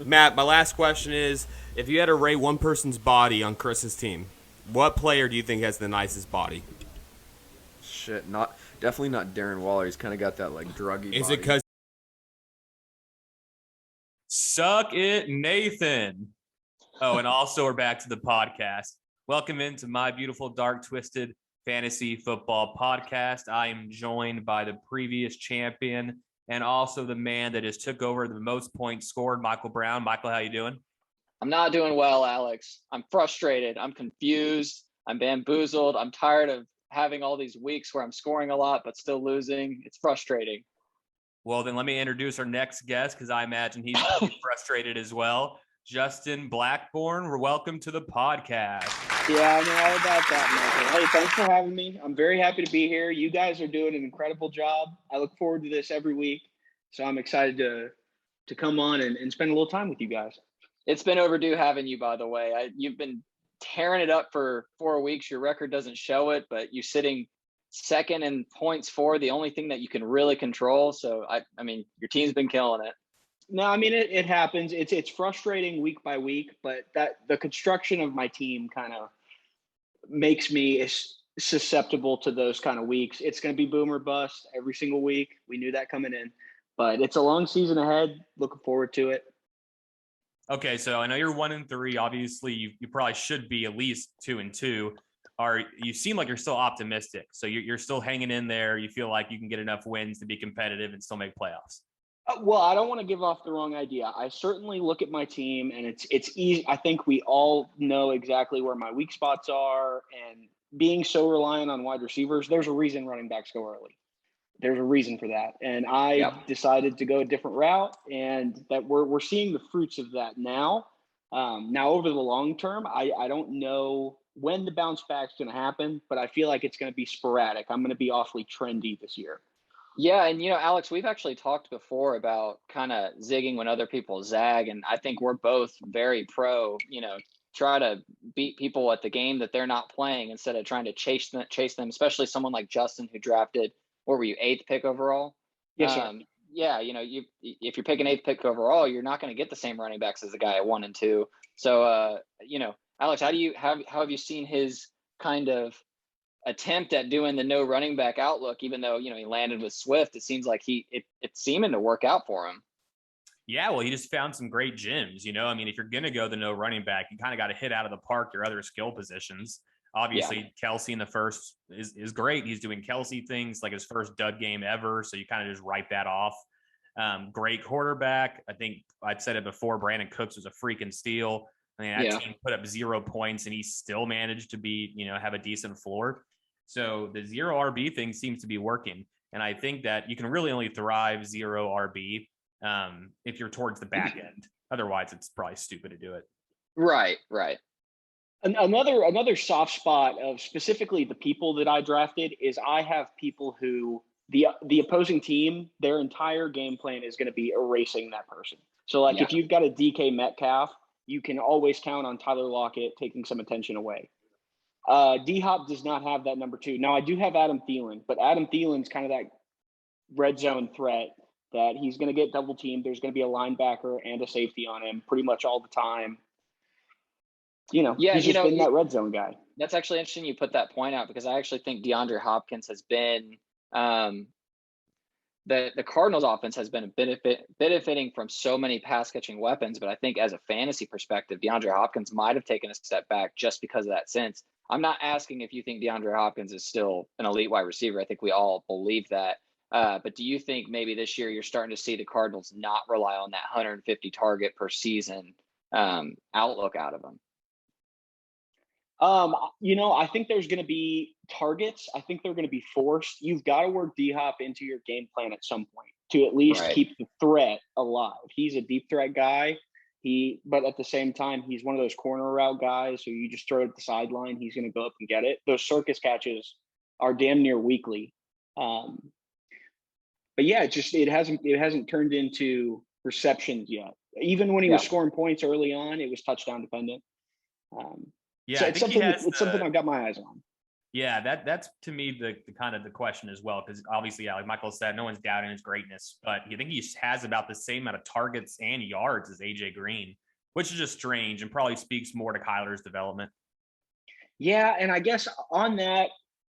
Matt, my last question is, if you had to rate one person's body on Chris's team, what player do you think has the nicest body? Shit, not definitely not Darren Waller. He's kind of got that like druggy Is it body. because Suck it, Nathan. Oh, and also we're back to the podcast. Welcome into my beautiful, dark, twisted fantasy football podcast. I am joined by the previous champion and also the man that just took over the most points scored, Michael Brown. Michael, how you doing? I'm not doing well, Alex. I'm frustrated. I'm confused. I'm bamboozled. I'm tired of having all these weeks where I'm scoring a lot but still losing. It's frustrating. Well, then let me introduce our next guest because I imagine he's frustrated as well. Justin Blackburn, welcome to the podcast. Yeah, I know all about that, Michael. Hey, thanks for having me. I'm very happy to be here. You guys are doing an incredible job. I look forward to this every week, so I'm excited to come on and spend a little time with you guys. It's been overdue having you, by the way. You've been tearing it up for 4 weeks. Your record doesn't show it, but you're sitting second in points for the only thing that you can really control. So, I mean, your team's been killing it. No, I mean it happens. It's frustrating week by week, but that the construction of my team kind of makes me susceptible to those kind of weeks. It's going to be boom or bust every single week. We knew that coming in, but it's a long season ahead. Looking forward to it. Okay, so I know you're 1-3. Obviously, you probably should be at least 2-2. You seem like you're still optimistic, so you're still hanging in there. You feel like you can get enough wins to be competitive and still make playoffs. Well, I don't want to give off the wrong idea. I certainly look at my team, and it's easy. I think we all know exactly where my weak spots are, and being so reliant on wide receivers, there's a reason running backs go early. There's a reason for that, and I decided to go a different route, and that we're seeing the fruits of that now. Now, over the long term, I don't know when the bounce back's going to happen, but I feel like it's going to be sporadic. I'm going to be awfully trendy this year. Yeah, and Alex, we've actually talked before about kind of zigging when other people zag, and I think we're both very pro, try to beat people at the game that they're not playing instead of trying to chase them, especially someone like Justin who drafted, what were you, 8th pick overall? Yes, sir. Yeah, if you're picking 8th pick overall, you're not going to get the same running backs as the guy at 1 and 2. So, Alex, how have you seen his kind of attempt at doing the no running back outlook, even though, he landed with Swift? It seems like it's seeming to work out for him. Yeah, well, he just found some great gems. I mean, if you're going to go the no running back, you kind of got to hit out of the park your other skill positions. Obviously, Kelsey in the first is great. He's doing Kelsey things like his first dud game ever. So you kind of just write that off. Great quarterback. I think I've said it before. Brandon Cooks was a freaking steal. I mean, that team put up 0 points and he still managed to be, have a decent floor. So the 0 RB thing seems to be working. And I think that you can really only thrive 0 RB if you're towards the back end. Otherwise, it's probably stupid to do it. Right. Another soft spot of specifically the people that I drafted is I have people who the opposing team, their entire game plan is going to be erasing that person. So if you've got a DK Metcalf, you can always count on Tyler Lockett taking some attention away. D-Hop does not have that number 2. Now, I do have Adam Thielen, but Adam Thielen's kind of that red zone threat that he's going to get double teamed. There's going to be a linebacker and a safety on him pretty much all the time. He's just been that red zone guy. That's actually interesting you put that point out, because I actually think DeAndre Hopkins has been the Cardinals offense has been benefiting from so many pass catching weapons. But I think as a fantasy perspective, DeAndre Hopkins might have taken a step back just because of that sense. I'm not asking if you think DeAndre Hopkins is still an elite wide receiver. I think we all believe that. But do you think maybe this year you're starting to see the Cardinals not rely on that 150 target per season outlook out of them? I think there's going to be targets. I think they're going to be forced. You've got to work D-Hop into your game plan at some point to at least keep the threat alive. He's a deep threat guy. But at the same time, he's one of those corner route guys who you just throw it at the sideline, he's going to go up and get it. Those circus catches are damn near weekly. But yeah, it hasn't turned into receptions yet. Even when he was scoring points early on, it was touchdown dependent. Yeah, so I it's think something I've got my eyes on. Yeah, that's to me the kind of the question as well, because obviously, yeah, like Michael said, no one's doubting his greatness, but I think he has about the same amount of targets and yards as AJ Green, which is just strange and probably speaks more to Kyler's development. Yeah, and I guess on that,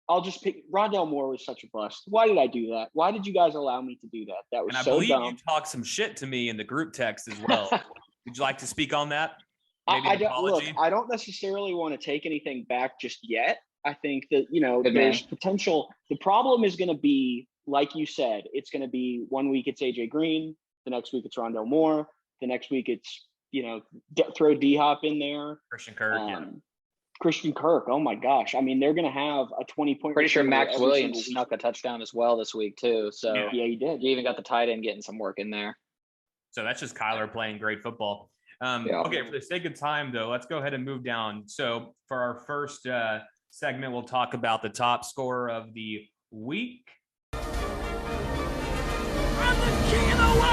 I'll just pick Rondell Moore was such a bust. Why did I do that? Why did you guys allow me to do that? That was And I so believe dumb. you talked some shit to me in the group text as well. Would you like to speak on that? Maybe I an don't look. apology? I don't necessarily want to take anything back just yet. I think that Good there's man. potential. The problem is going to be, like you said, it's going to be 1 week it's AJ Green, the next week it's Rondell Moore, the next week it's throw D Hop in there. Christian Kirk, yeah. Christian Kirk. Oh my gosh! I mean, they're going to have a 20-point. Pretty sure receiver Max every Williams single week. snuck a touchdown as well this week too. So Yeah, he did. you even got the tight end getting some work in there. So that's just Kyler playing great football. Yeah. Okay, for the sake of time, though, let's go ahead and move down. So for our first segment, we'll talk about the top scorer of the week. I'm the king of the world!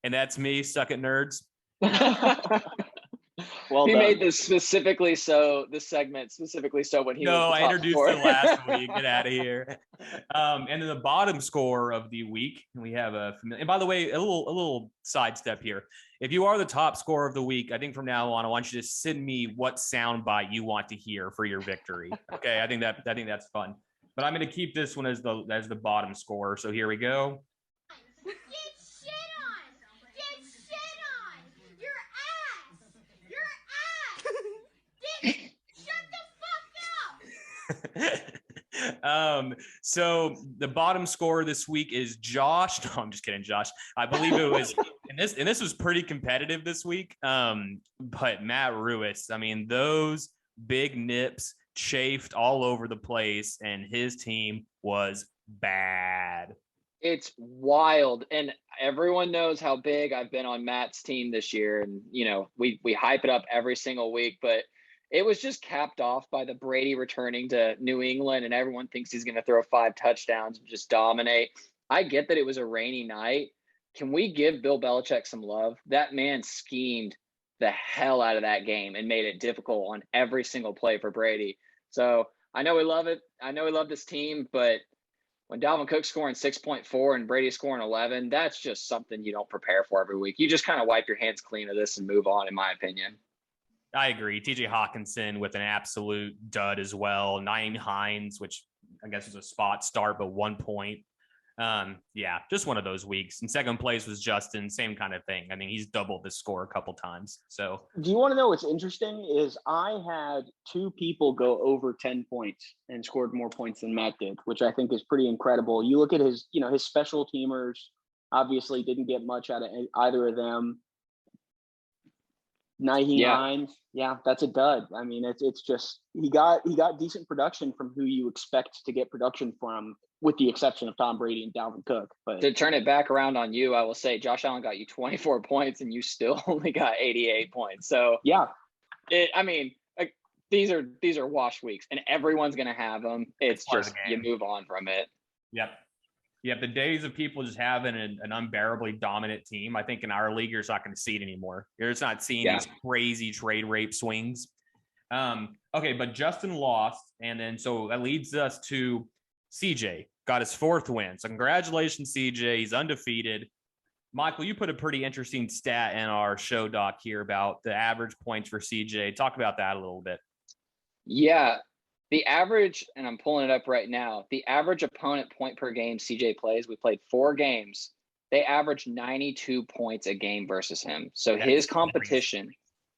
And that's me, Suck at Nerds. Well He done. made this segment specifically so when he No, was I the top introduced scorer. it last week. Get out of here. And then the bottom score of the week, we have a familiar. And by the way, a little sidestep here. If you are the top scorer of the week, I think from now on, I want you to send me what soundbite you want to hear for your victory. Okay, I think that's fun. But I'm going to keep this one as the bottom scorer. So here we go. Get shit on! Get shit on! Your ass! Your ass! Shut the fuck up! So the bottom scorer this week is Josh. No, I'm just kidding, Josh. I believe it was, and this was pretty competitive this week. But Matt Ruiz, I mean, those big nips chafed all over the place, and his team was bad. It's wild. And everyone knows how big I've been on Matt's team this year. And, we hype it up every single week, but it was just capped off by the Brady returning to New England, and everyone thinks he's going to throw 5 touchdowns and just dominate. I get that it was a rainy night. Can we give Bill Belichick some love? That man schemed the hell out of that game and made it difficult on every single play for Brady. So I know we love it. I know we love this team, but when Dalvin Cook's scoring 6.4 and Brady scoring 11, that's just something you don't prepare for every week. You just kind of wipe your hands clean of this and move on, in my opinion. I agree. TJ Hawkinson with an absolute dud as well. Naeem Hines, which I guess was a spot start, but 1 point. Yeah, just one of those weeks. And second place was Justin, same kind of thing. I mean, he's doubled the score a couple times. So Do you want to know what's interesting is I had 2 people go over 10 points and scored more points than Matt did, which I think is pretty incredible. You look at his special teamers, obviously didn't get much out of either of them. Naeem Hines, yeah, that's a dud. I mean, it's just he got decent production from who you expect to get production from, with the exception of Tom Brady and Dalvin Cook. But to turn it back around on you, I will say Josh Allen got you 24 points and you still only got 88 points. So yeah, these are wash weeks, and everyone's going to have them. It's just you move on from it. Yep. The days of people just having an unbearably dominant team, I think in our league, you're just not going to see it anymore. You're just not seeing these crazy trade rate swings. Okay, but Justin lost. And then so that leads us to CJ. Got his 4th win. So congratulations, CJ. He's undefeated. Michael, you put a pretty interesting stat in our show doc here about the average points for CJ. Talk about that a little bit. Yeah. The average, and I'm pulling it up right now, the average opponent point per game CJ plays, we played 4 games. They averaged 92 points a game versus him. So his competition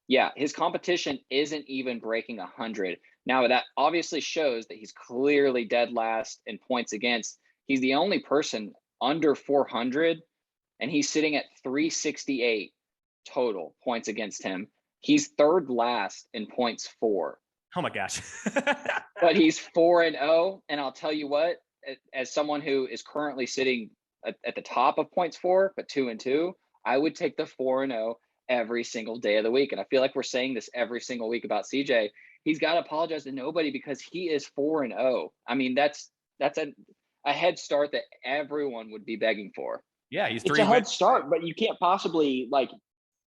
isn't even breaking 100. Now, that obviously shows that he's clearly dead last in points against. He's the only person under 400, and he's sitting at 368 total points against him. He's 3rd last in points for. Oh my gosh. But he's 4-0. And I'll tell you what, as someone who is currently sitting at the top of points for, but 2-2, I would take the 4-0 every single day of the week. And I feel like we're saying this every single week about CJ. He's got to apologize to nobody because he is 4-0. I mean, that's a head start that everyone would be begging for. Yeah, he's 3 it's a head start, but you can't possibly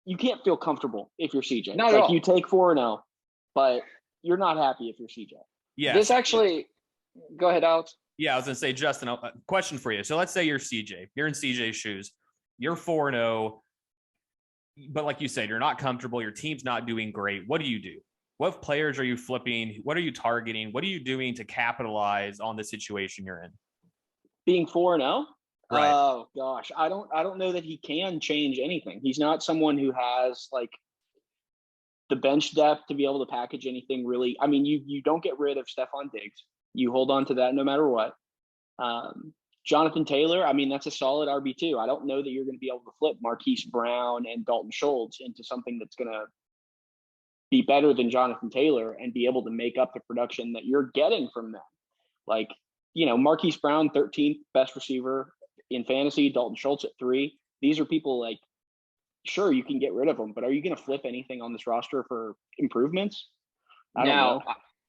you can't feel comfortable if you're CJ. Not at all. You take 4-0, but you're not happy if you're CJ. Yeah. This actually, go ahead, Alex. Yeah, I was going to say, Justin, a question for you. So let's say you're CJ. You're in CJ's shoes. You're 4-0, but like you said, you're not comfortable. Your team's not doing great. What do you do? What players are you flipping? What are you targeting? What are you doing to capitalize on the situation you're in? Being 4-0? Right. Oh gosh, I don't know that he can change anything. He's not someone who has like the bench depth to be able to package anything really. I mean, you don't get rid of Stephon Diggs. You hold on to that no matter what. Jonathan Taylor, I mean, that's a solid RB2. I don't know that you're going to be able to flip Marquise Brown and Dalton Schultz into something that's going to be better than Jonathan Taylor and be able to make up the production that you're getting from them. Like, Marquise Brown, 13th best receiver in fantasy, Dalton Schultz at 3. These are people like, sure, you can get rid of them, but are you going to flip anything on this roster for improvements? I don't know.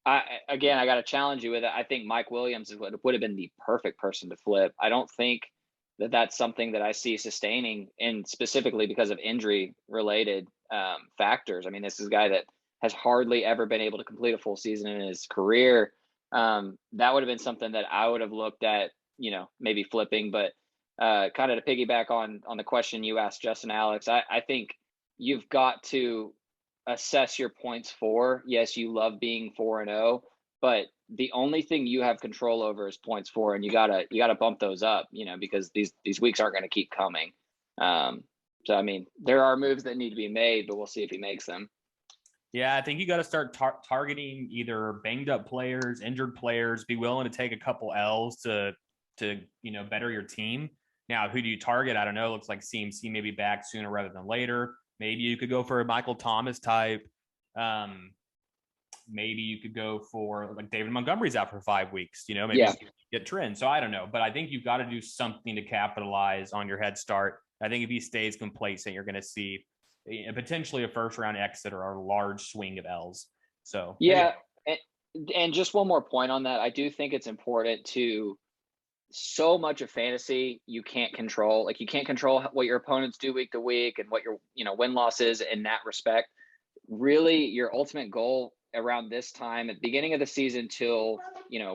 I got to challenge you with it. I think Mike Williams would have been the perfect person to flip. I don't think that that's something that I see sustaining, and specifically because of injury related factors. I mean, this is a guy that has hardly ever been able to complete a full season in his career. That would have been something that I would have looked at, maybe flipping, but kind of to piggyback on the question you asked Justin, Alex, I think you've got to assess your points for. Yes, you love being 4-0, but the only thing you have control over is points for, and you gotta bump those up, because these weeks aren't going to keep coming. So I mean, there are moves that need to be made, but we'll see if he makes them. Yeah, I think you got to start targeting either banged up players, injured players. Be willing to take a couple L's to better your team. Now, who do you target? I don't know. Looks like CMC may be back sooner rather than later. Maybe you could go for a Michael Thomas type. Maybe you could go for like David Montgomery's out for 5 weeks. Maybe get Trent. So I don't know, but I think you've got to do something to capitalize on your head start. I think if he stays complacent, you're going to see potentially a first round exit or a large swing of L's. So yeah, and just one more point on that. I do think it's important to. So much of fantasy you can't control. Like, you can't control what your opponents do week to week and what your win-loss is in that respect. Really, your ultimate goal around this time at the beginning of the season till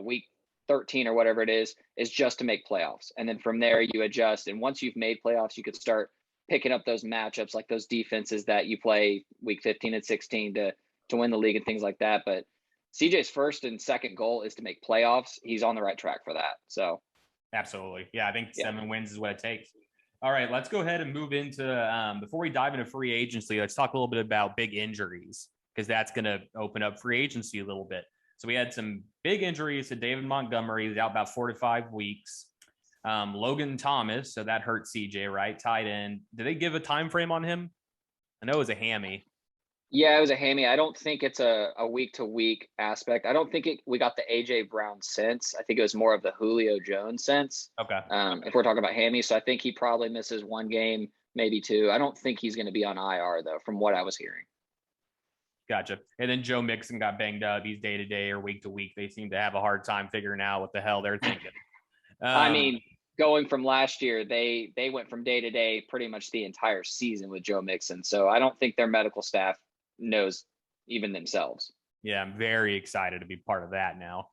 week 13 or whatever it is just to make playoffs, and then from there you adjust. And once you've made playoffs, you could start picking up those matchups, like those defenses that you play week 15 and 16 to win the league and things like that. But CJ's first and second goal is to make playoffs. He's on the right track for that. So absolutely. Yeah, I think 7 wins is what it takes. All right, let's go ahead and move into before we dive into free agency, let's talk a little bit about big injuries, because that's going to open up free agency a little bit. So we had some big injuries to David Montgomery. He's out about 4 to 5 weeks. Logan Thomas, so that hurt CJ, right? Tight end. Did they give a time frame on him? I know it was a hammy. Yeah, it was a hammy. I don't think it's a week-to-week aspect. I don't think we got the A.J. Brown sense. I think it was more of the Julio Jones sense. Okay. If we're talking about hammy. So I think he probably misses 1 game, maybe 2. I don't think he's going to be on IR, though, from what I was hearing. Gotcha. And then Joe Mixon got banged up. He's day-to-day or week-to-week. They seem to have a hard time figuring out what the hell they're thinking. I mean, going from last year, they went from day-to-day pretty much the entire season with Joe Mixon. So I don't think their medical staff knows even themselves. Yeah, I'm very excited to be part of that now.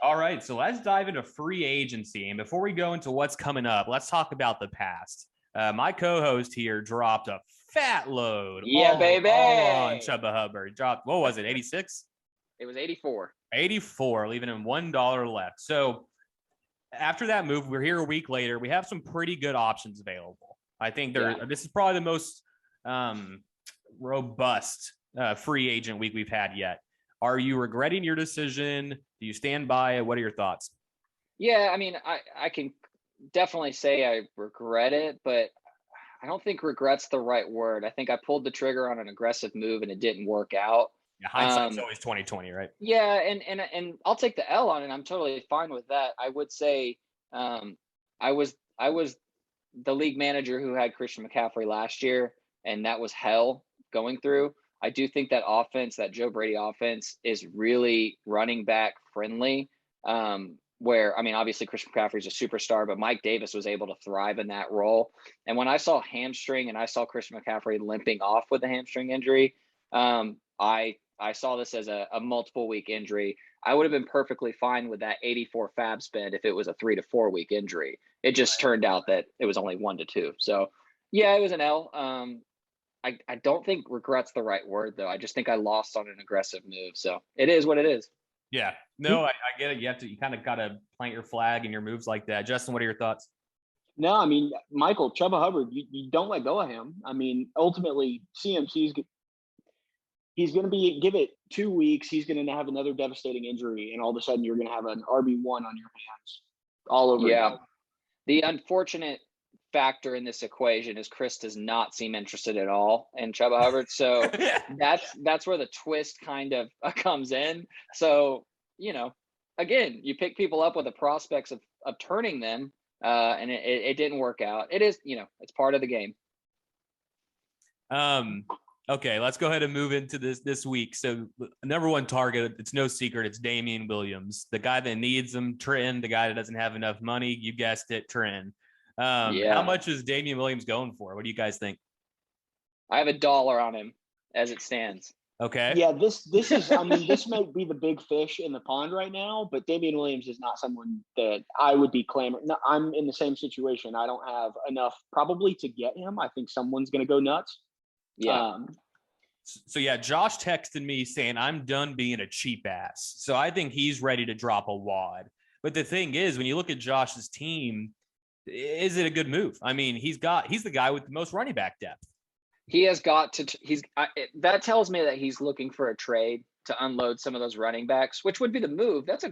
All right, so let's dive into free agency. And before we go into what's coming up, let's talk about the past. My co-host here dropped a fat load. Baby. All on Chubba Hubbard. Dropped, what was it, 86? It was 84. 84, leaving him $1 left. So after that move, we're here a week later. We have some pretty good options available. I think this is probably the most robust free agent week we've had yet. Are you regretting your decision? Do you stand by it? What are your thoughts? Yeah, I mean, I can definitely say I regret it, but I don't think regret's the right word. I think I pulled the trigger on an aggressive move and it didn't work out. Yeah, hindsight's always 20/20, right? Yeah, and I'll take the L on it. I'm totally fine with that. I would say I was the league manager who had Christian McCaffrey last year, and that was hell going through. I do think that offense, that Joe Brady offense, is really running back friendly. where, I mean, obviously Christian McCaffrey's a superstar, but Mike Davis was able to thrive in that role. And when I saw hamstring and I saw Christian McCaffrey limping off with a hamstring injury, I saw this as a multiple week injury. I would have been perfectly fine with that 84 fab spend if it was a 3 to 4 week injury. It just turned out that it was only 1 to 2. So yeah, it was an L. I don't think regret's the right word though. I just think I lost on an aggressive move. So it is what it is. Yeah, no, I get it. You kind of got to plant your flag in your moves like that. Justin, what are your thoughts? No, I mean, Michael, Chuba Hubbard, you don't let go of him. I mean, ultimately, he's going to give it 2 weeks. He's going to have another devastating injury, and all of a sudden you're going to have an RB1 on your hands all over. Yeah. Again. The unfortunate factor in this equation is Chris does not seem interested at all in Chuba Hubbard. So that's where the twist kind of comes in. So, again, you pick people up with the prospects of turning them, and it didn't work out. It is, it's part of the game. Okay, let's go ahead and move into this week. So number one target, it's no secret, it's Damian Williams, the guy that needs him, Trenton, the guy that doesn't have enough money. You guessed it, Trenton. How much is Damian Williams going for? What do you guys think? I have $1 on him as it stands. Okay. Yeah, this is, I mean, this might be the big fish in the pond right now, but Damian Williams is not someone that I would be clamoring. No, I'm in the same situation. I don't have enough probably to get him. I think someone's going to go nuts. Yeah. So yeah, Josh texted me saying I'm done being a cheap ass. So I think he's ready to drop a wad. But the thing is, when you look at Josh's team, is it a good move? I mean, he's the guy with the most running back depth. He has got to. That tells me that he's looking for a trade to unload some of those running backs, which would be the move. That's a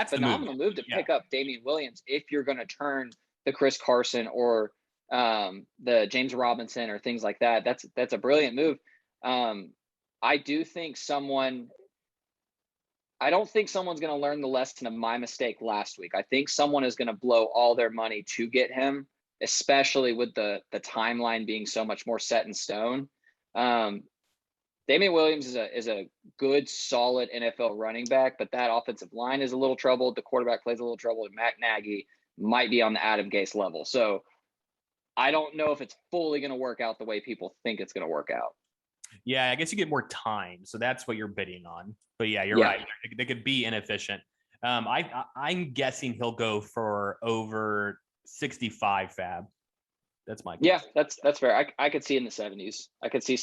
phenomenal move to pick up Damian Williams if you're going to turn the Chris Carson or the James Robinson or things like that. That's a brilliant move. I do think I don't think someone's going to learn the lesson of my mistake last week. I think someone is going to blow all their money to get him, especially with the timeline being so much more set in stone. Damian Williams is a good, solid NFL running back, but that offensive line is a little troubled. The quarterback plays a little trouble, and Matt Nagy might be on the Adam Gase level. So I don't know if it's fully going to work out the way people think it's going to work out. Yeah, I guess you get more time, so that's what you're bidding on. But yeah, you're right. They could be inefficient. I'm guessing he'll go for over 65 fab. That's my guess. Yeah, that's fair. I could see in the 70s. I could see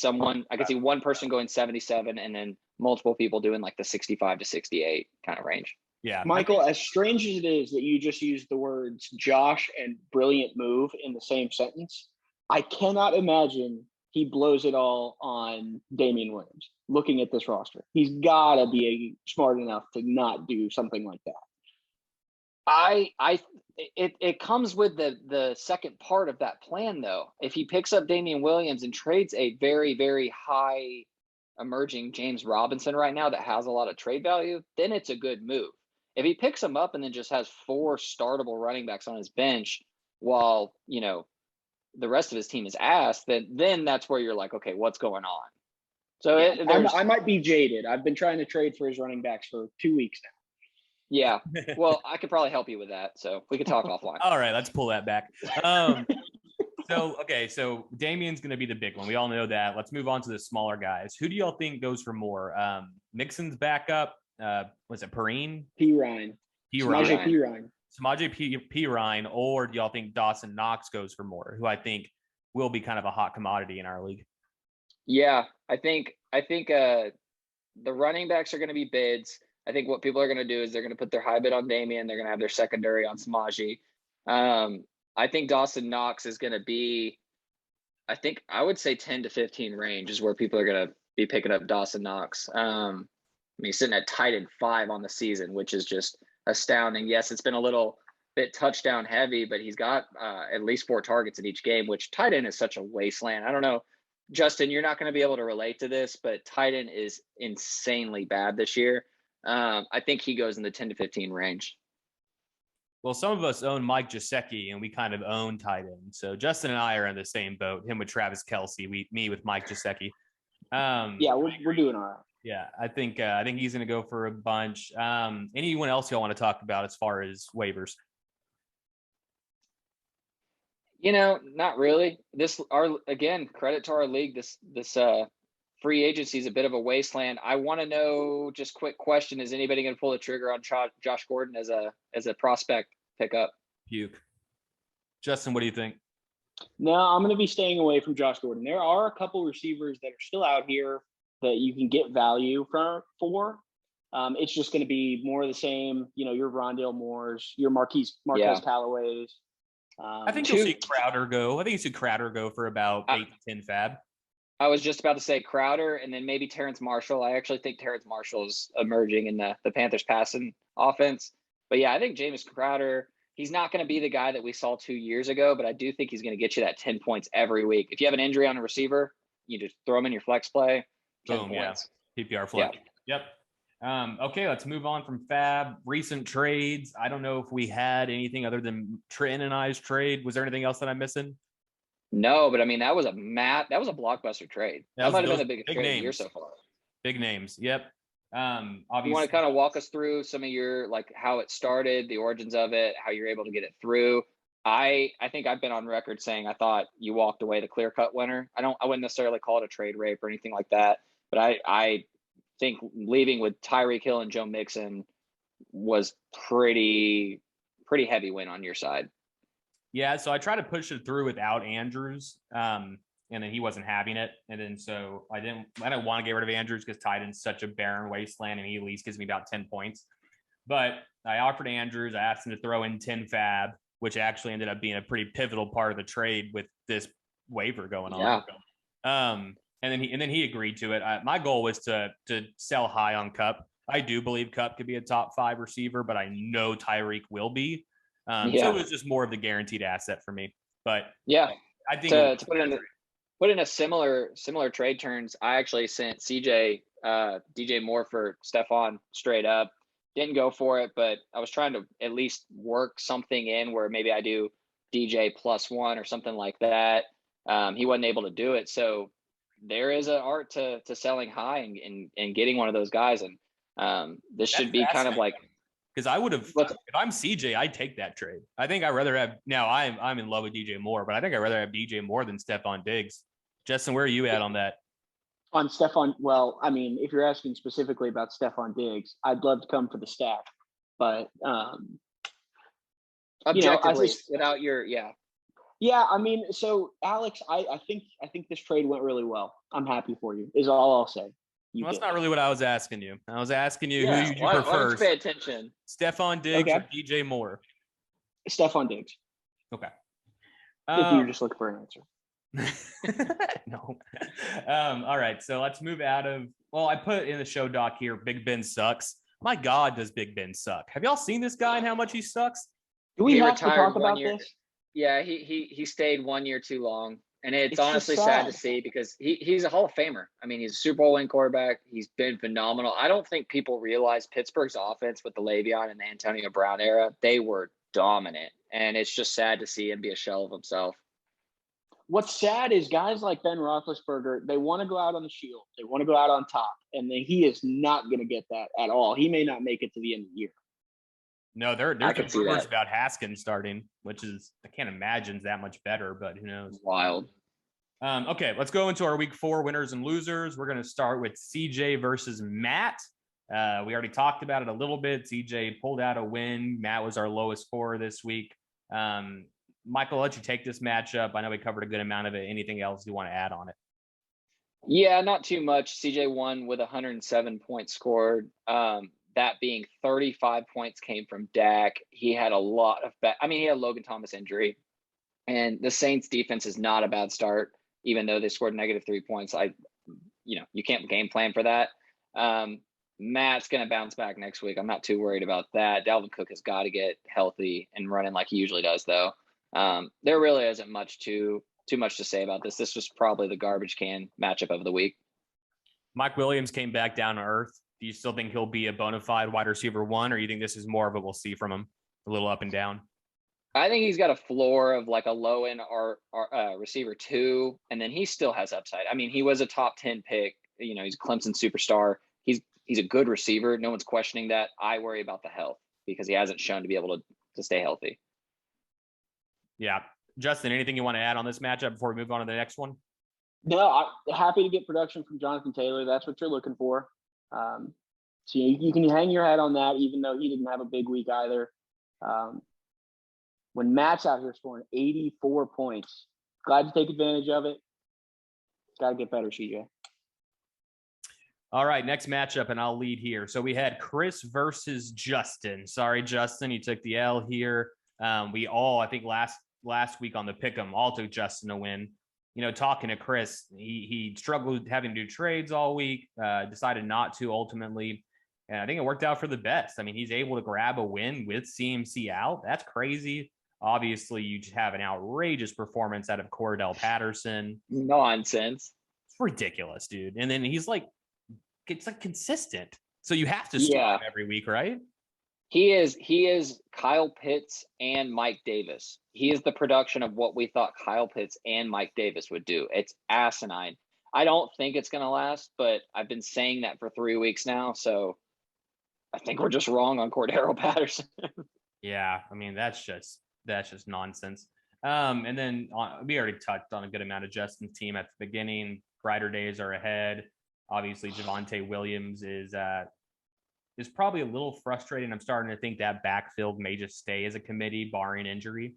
one person going 77 and then multiple people doing like the 65 to 68 kind of range. Yeah. Michael, as strange as it is that you just used the words Josh and brilliant move in the same sentence, I cannot imagine he blows it all on Damian Williams. Looking at this roster, he's got to be smart enough to not do something like that. It comes with the second part of that plan, though. If he picks up Damian Williams and trades a very, very high emerging James Robinson right now that has a lot of trade value, then it's a good move. If he picks him up and then just has 4 startable running backs on his bench while, the rest of his team is ass, then that's where you're like, okay, what's going on? So I might be jaded. I've been trying to trade for his running backs for 2 weeks now. Yeah. Well, I could probably help you with that. So we could talk offline. All right, let's pull that back. So Damian's going to be the big one. We all know that. Let's move on to the smaller guys. Who do y'all think goes for more? Mixon's backup. Was it Perrine? Perine. Samaje Perine, or do y'all think Dawson Knox goes for more, who I think will be kind of a hot commodity in our league? Yeah, I think the running backs are going to be bids. I think what people are going to do is they're going to put their high bid on Damian. They're going to have their secondary on Samaje. I think Dawson Knox is going to be, I would say 10 to 15 range is where people are going to be picking up Dawson Knox. He's sitting at tight end 5 on the season, which is just astounding. Yes, it's been a little bit touchdown heavy, but he's got at least 4 targets in each game, which tight end is such a wasteland. I don't know, Justin, you're not going to be able to relate to this, but tight end is insanely bad this year. I think he goes in the 10 to 15 range. Well, some of us own Mike Gesicki, and we kind of own tight end. So Justin and I are in the same boat. Him with Travis Kelce, me with Mike Gesicki. Yeah, we're doing all right. Yeah, I think he's going to go for a bunch. Anyone else y'all want to talk about as far as waivers? Not really. Credit to our league. This free agency is a bit of a wasteland. I want to know, just quick question: is anybody going to pull the trigger on Josh Gordon as a prospect pickup? Puke. Justin, what do you think? No, I'm going to be staying away from Josh Gordon. There are a couple receivers that are still out here that you can get value for. It's just going to be more of the same. Your Rondale Moores, your Marquez Callaways. I think you'll see Crowder go. I think you see Crowder go for about 8 to 10 fab. I was just about to say Crowder and then maybe Terrence Marshall. I actually think Terrence Marshall is emerging in the Panthers passing offense. But yeah, I think Jameis Crowder, he's not going to be the guy that we saw 2 years ago, but I do think he's going to get you that 10 points every week. If you have an injury on a receiver, you just throw him in your flex play. 10 Boom, points. Yeah. PPR flex. Yeah. Yep. Okay, let's move on from fab. Recent trades. I don't know if we had anything other than Trenton and I's trade. Was there anything else that I'm missing? No, but I mean, that was a blockbuster trade. That might have been the biggest trade of the year so far. Big names. Yep. Obviously, you want to kind of walk us through some of your, like, how it started, the origins of it, how you're able to get it through. I think I've been on record saying I thought you walked away the clear-cut winner. I wouldn't necessarily call it a trade rape or anything like that, but I think leaving with Tyreek Hill and Joe Mixon was pretty heavy win on your side. Yeah, so I tried to push it through without Andrews, and then he wasn't having it, and then so I didn't want to get rid of Andrews because tight end's such a barren wasteland, and he at least gives me about 10 points. But I offered Andrews. I asked him to throw in 10 fab, which actually ended up being a pretty pivotal part of the trade with this waiver going on. Yeah. And then he agreed to it. My goal was to sell high on Cup. I do believe Cup could be a top 5 receiver, but I know Tyreek will be. So it was just more of the guaranteed asset for me. But yeah, I think to put in a similar trade terms, I actually sent DJ Moore for Stephon straight up. Didn't go for it, but I was trying to at least work something in where maybe I do DJ +1 or something like that. He wasn't able to do it, so there is an art to selling high and getting one of those guys, and this should be kind of like. Because I would have, if I'm CJ, I'd take that trade. I think I'd rather have, now I'm in love with DJ Moore, but I think I'd rather have DJ Moore than Stephon Diggs. Justin, where are you at on that? On Stephon, well, I mean, if you're asking specifically about Stephon Diggs, I'd love to come for the stack, but objectively, without your Yeah, I mean, so Alex, I think this trade went really well. I'm happy for you, is all I'll say. Well, that's not really what I was asking you. I was asking you who you why prefer. don't you pay attention? Stephon Diggs or DJ Moore? Stephon Diggs. Okay. If you're just looking for an answer. No. All right. So let's move out of, well, I put in the show doc here, Big Ben sucks. My God, does Big Ben suck? Have y'all seen this guy and how much he sucks? Do we have to talk about this? Yeah, he stayed 1 year too long. And it's honestly sad to see because he's a Hall of Famer. I mean, he's a Super Bowl winning quarterback. He's been phenomenal. I don't think people realize Pittsburgh's offense with the Le'Veon and the Antonio Brown era, they were dominant. And it's just sad to see him be a shell of himself. What's sad is guys like Ben Roethlisberger, they want to go out on the shield. They want to go out on top. And then he is not going to get that at all. He may not make it to the end of the year. No, there's rumors about Haskins starting, which is, I can't imagine that much better, but who knows? Wild. Okay, let's go into our week 4 winners and losers. We're going to start with CJ versus Matt. We already talked about it a little bit. CJ pulled out a win. Matt was our lowest scorer this week. Michael, I'll let you take this matchup. I know we covered a good amount of it. Anything else you want to add on it? Yeah, not too much. CJ won with 107 points scored. That being 35 points came from Dak. He had a lot of he had a Logan Thomas injury. And the Saints defense is not a bad start, even though they scored -3 points. You can't game plan for that. Matt's going to bounce back next week. I'm not too worried about that. Dalvin Cook has got to get healthy and running like he usually does, though. There really isn't too much to say about this. This was probably the garbage can matchup of the week. Mike Williams came back down to earth. Do you still think he'll be a bona fide wide receiver 1, or you think this is more of what we'll see from him, a little up and down? I think he's got a floor of like a low end receiver 2, and then he still has upside. I mean, he was a top 10 pick. He's a Clemson superstar. he's a good receiver. No one's questioning that. I worry about the health because he hasn't shown to be able to stay healthy. Yeah. Justin, anything you want to add on this matchup before we move on to the next one? No, I'm happy to get production from Jonathan Taylor. That's what you're looking for. So you can hang your hat on that, even though he didn't have a big week either. When Matt's out here scoring 84 points, glad to take advantage of it. Got to get better, CJ. All right, next matchup, and I'll lead here. So we had Chris versus Justin. Sorry, Justin, you took the L here. We all, I think last week on the Pick'em, all took Justin to win. You know, talking to Chris, he struggled having to do trades all week, decided not to ultimately. And I think it worked out for the best. I mean, he's able to grab a win with CMC out. That's crazy. Obviously, you just have an outrageous performance out of Cordell Patterson. Nonsense. It's ridiculous, dude. And then it's like consistent. So you have to start him every week, right? He is Kyle Pitts and Mike Davis. He is the production of what we thought Kyle Pitts and Mike Davis would do. It's asinine. I don't think it's going to last, but I've been saying that for 3 weeks now. So I think we're just wrong on Cordero Patterson. Yeah. I mean, that's just nonsense. And then we already touched on a good amount of Justin's team at the beginning. Brighter days are ahead. Obviously, Javonte Williams is probably a little frustrating. I'm starting to think that backfield may just stay as a committee, barring injury.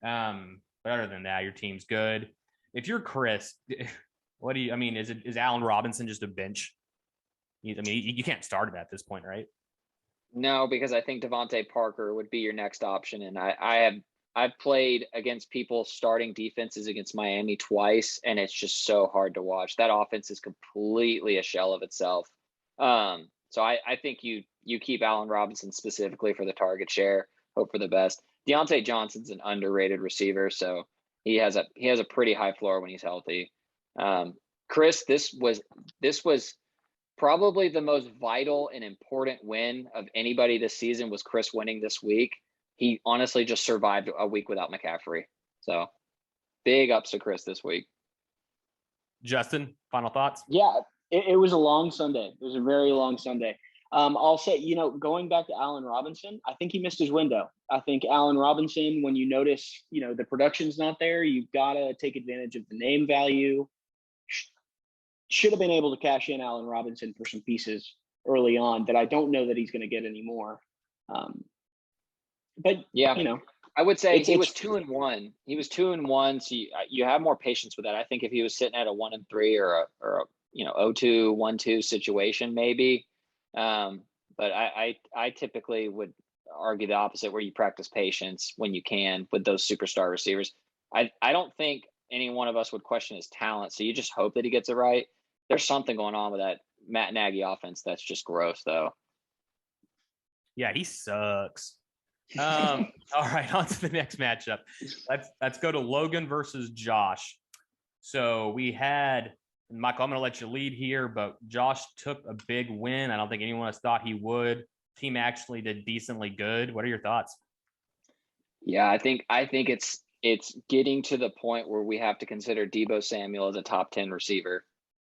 But other than that, your team's good. If you're Chris, is Allen Robinson just a bench? You can't start him at this point, right? No, because I think Devontae Parker would be your next option. And I've played against people starting defenses against Miami twice, and it's just so hard to watch. That offense is completely a shell of itself. So I think you keep Allen Robinson specifically for the target share, hope for the best. Deontay Johnson's an underrated receiver, so he has a pretty high floor when he's healthy. Chris, this was probably the most vital and important win of anybody this season was Chris winning this week. He honestly just survived a week without McCaffrey. So big ups to Chris this week. Justin, final thoughts? Yeah, it was a long Sunday. It was a very long Sunday. I'll say, going back to Allen Robinson, I think he missed his window. I think Allen Robinson, when you notice, the production's not there, you've got to take advantage of the name value. Should have been able to cash in Allen Robinson for some pieces early on that I don't know that he's going to get anymore. But yeah, I would say he was 2-1. He was 2-1. So you have more patience with that. I think if he was sitting at a 1-3 or a 0-2, 1-2 situation, maybe. But I typically would argue the opposite, where you practice patience when you can with those superstar receivers. I don't think any one of us would question his talent. So you just hope that he gets it right. There's something going on with that Matt Nagy offense that's just gross, though. Yeah, he sucks. All right, on to the next matchup. Let's go to Logan versus Josh. So we had Michael. I'm going to let you lead here, but Josh took a big win. I don't think anyone else thought he would. Team actually did decently good. What are your thoughts? Yeah, I think it's getting to the point where we have to consider Deebo Samuel as a top 10 receiver,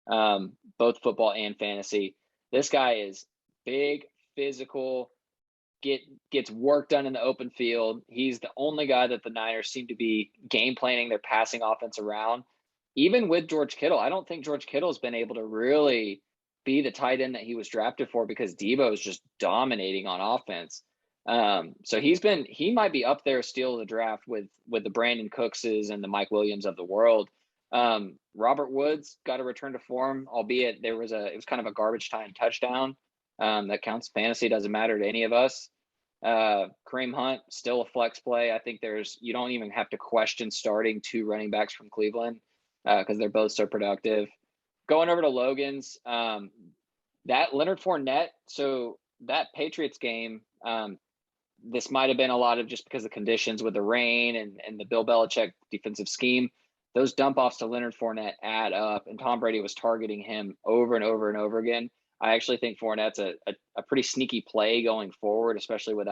both football and fantasy. This guy is big, physical, gets work done in the open field. He's the only guy that the Niners seem to be game planning their passing offense around. Even with George Kittle, I don't think George Kittle has been able to really be the tight end that he was drafted for, because Deebo is just dominating on offense. So he might be up there steal of the draft with the Brandon Cookses and the Mike Williams of the world. Robert Woods got a return to form, albeit it was kind of a garbage time touchdown. That counts. Fantasy doesn't matter to any of us. Kareem Hunt, still a flex play. I think you don't even have to question starting 2 running backs from Cleveland, because they're both so productive. Going over to Logan's, that Leonard Fournette, so that Patriots game, this might have been a lot of just because of conditions with the rain and the Bill Belichick defensive scheme. Those dump offs to Leonard Fournette add up, and Tom Brady was targeting him over and over and over again. I actually think Fournette's a pretty sneaky play going forward, especially with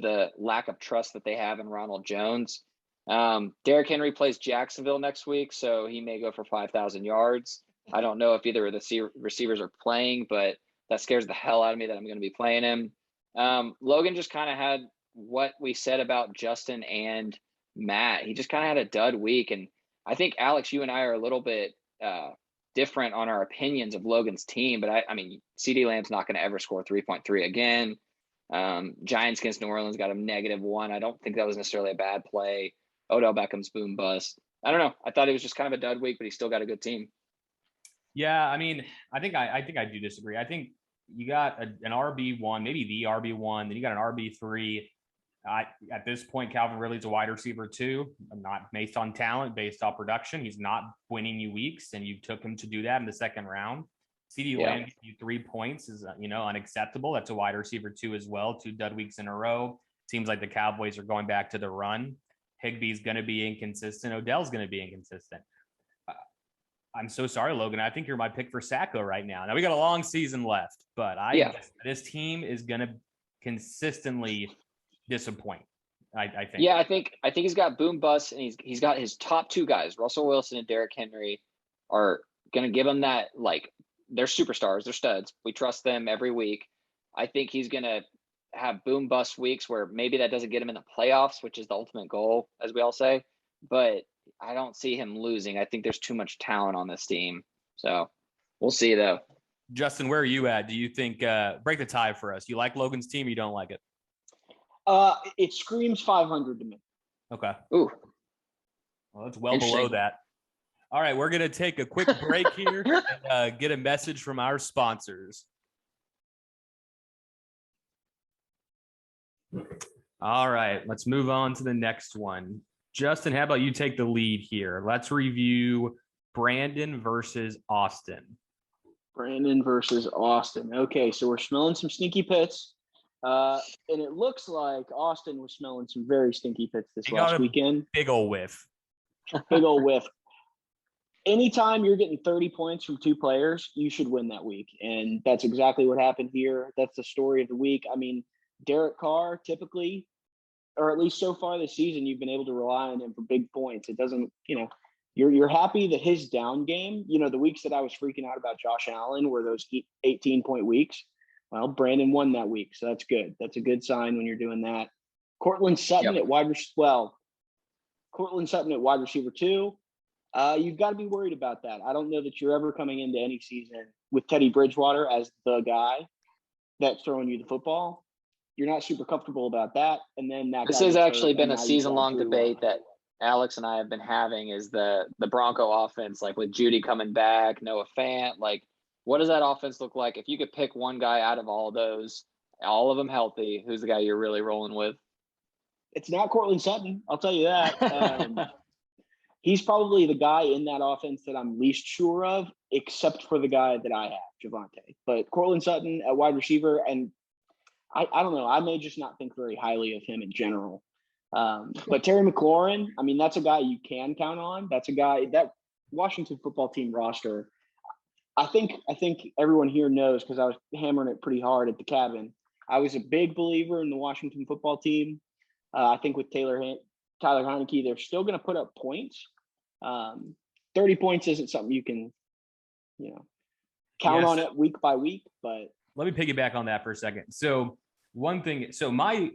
the lack of trust that they have in Ronald Jones. Derrick Henry plays Jacksonville next week, so he may go for 5,000 yards. I don't know if either of the receivers are playing, but that scares the hell out of me that I'm going to be playing him. Logan just kind of had what we said about Justin and Matt. He just kind of had a dud week. And I think, Alex, you and I are a little bit different on our opinions of Logan's team. But I mean, CeeDee Lamb's not going to ever score 3.3 again. Giants against New Orleans got him -1. I don't think that was necessarily a bad play. Odell Beckham's boom bust. I don't know. I thought it was just kind of a dud week, but he still got a good team. Yeah, I mean, I think I do disagree. I think you got an RB1, maybe the RB1, then you got an RB3. At this point, Calvin Ridley's a wide receiver 2, not based on talent, based off production. He's not winning you weeks, and you took him to do that in the second round. CeeDee Lamb gave you 3 points is unacceptable. That's a wide receiver 2 as well, 2 dud weeks in a row. Seems like the Cowboys are going back to the run. Higbee's going to be inconsistent. Odell's going to be inconsistent. I'm so sorry, Logan. I think you're my pick for Sacco right now. Now we got a long season left, but this team is going to consistently disappoint. I think. Yeah, I think he's got boom bust, and he's got his top 2 guys, Russell Wilson and Derrick Henry, are going to give him that, like, they're superstars, they're studs. We trust them every week. I think he's going to have boom bust weeks where maybe that doesn't get him in the playoffs, which is the ultimate goal, as we all say. But I don't see him losing. I think there's too much talent on this team. So we'll see, though. Justin, where are you at? Do you think break the tie for us? You like Logan's team or you don't like it? It screams 500 to me. Okay. Ooh. Well, that's well below that. All right, we're going to take a quick break here and get a message from our sponsors. All right, let's move on to the next one. Justin, how about you take the lead here? Let's review Brandon versus Austin. Brandon versus Austin. Okay, so we're smelling some stinky pits. And it looks like Austin was smelling some very stinky pits this last weekend. Big ol' whiff. Big ol' whiff. Anytime you're getting 30 points from 2 players, you should win that week. And that's exactly what happened here. That's the story of the week. I mean, Derek Carr typically, or at least so far this season, you've been able to rely on him for big points. It doesn't, you're happy that his down game, the weeks that I was freaking out about Josh Allen were those 18-point weeks. Well, Brandon won that week, so that's good. That's a good sign when you're doing that. Courtland Sutton at wide receiver 2. You've got to be worried about that. I don't know that you're ever coming into any season with Teddy Bridgewater as the guy that's throwing you the football. You're not super comfortable about that. And then this has actually been a season-long debate that Alex and I have been having, is the Bronco offense, like with Judy coming back, Noah Fant, like what does that offense look like? If you could pick one guy out of all of those, all of them healthy, who's the guy you're really rolling with? It's not Courtland Sutton, I'll tell you that. He's probably the guy in that offense that I'm least sure of, except for the guy that I have, Javonte. But Courtland Sutton at wide receiver, and I don't know, I may just not think very highly of him in general. But Terry McLaurin, I mean, that's a guy you can count on. That's a guy that Washington football team roster. I think everyone here knows, because I was hammering it pretty hard at the cabin. I was a big believer in the Washington football team. I think with Tyler Heineke, they're still going to put up points. 30 points isn't something you can, count on it week by week. But let me piggyback on that for a second. So one thing,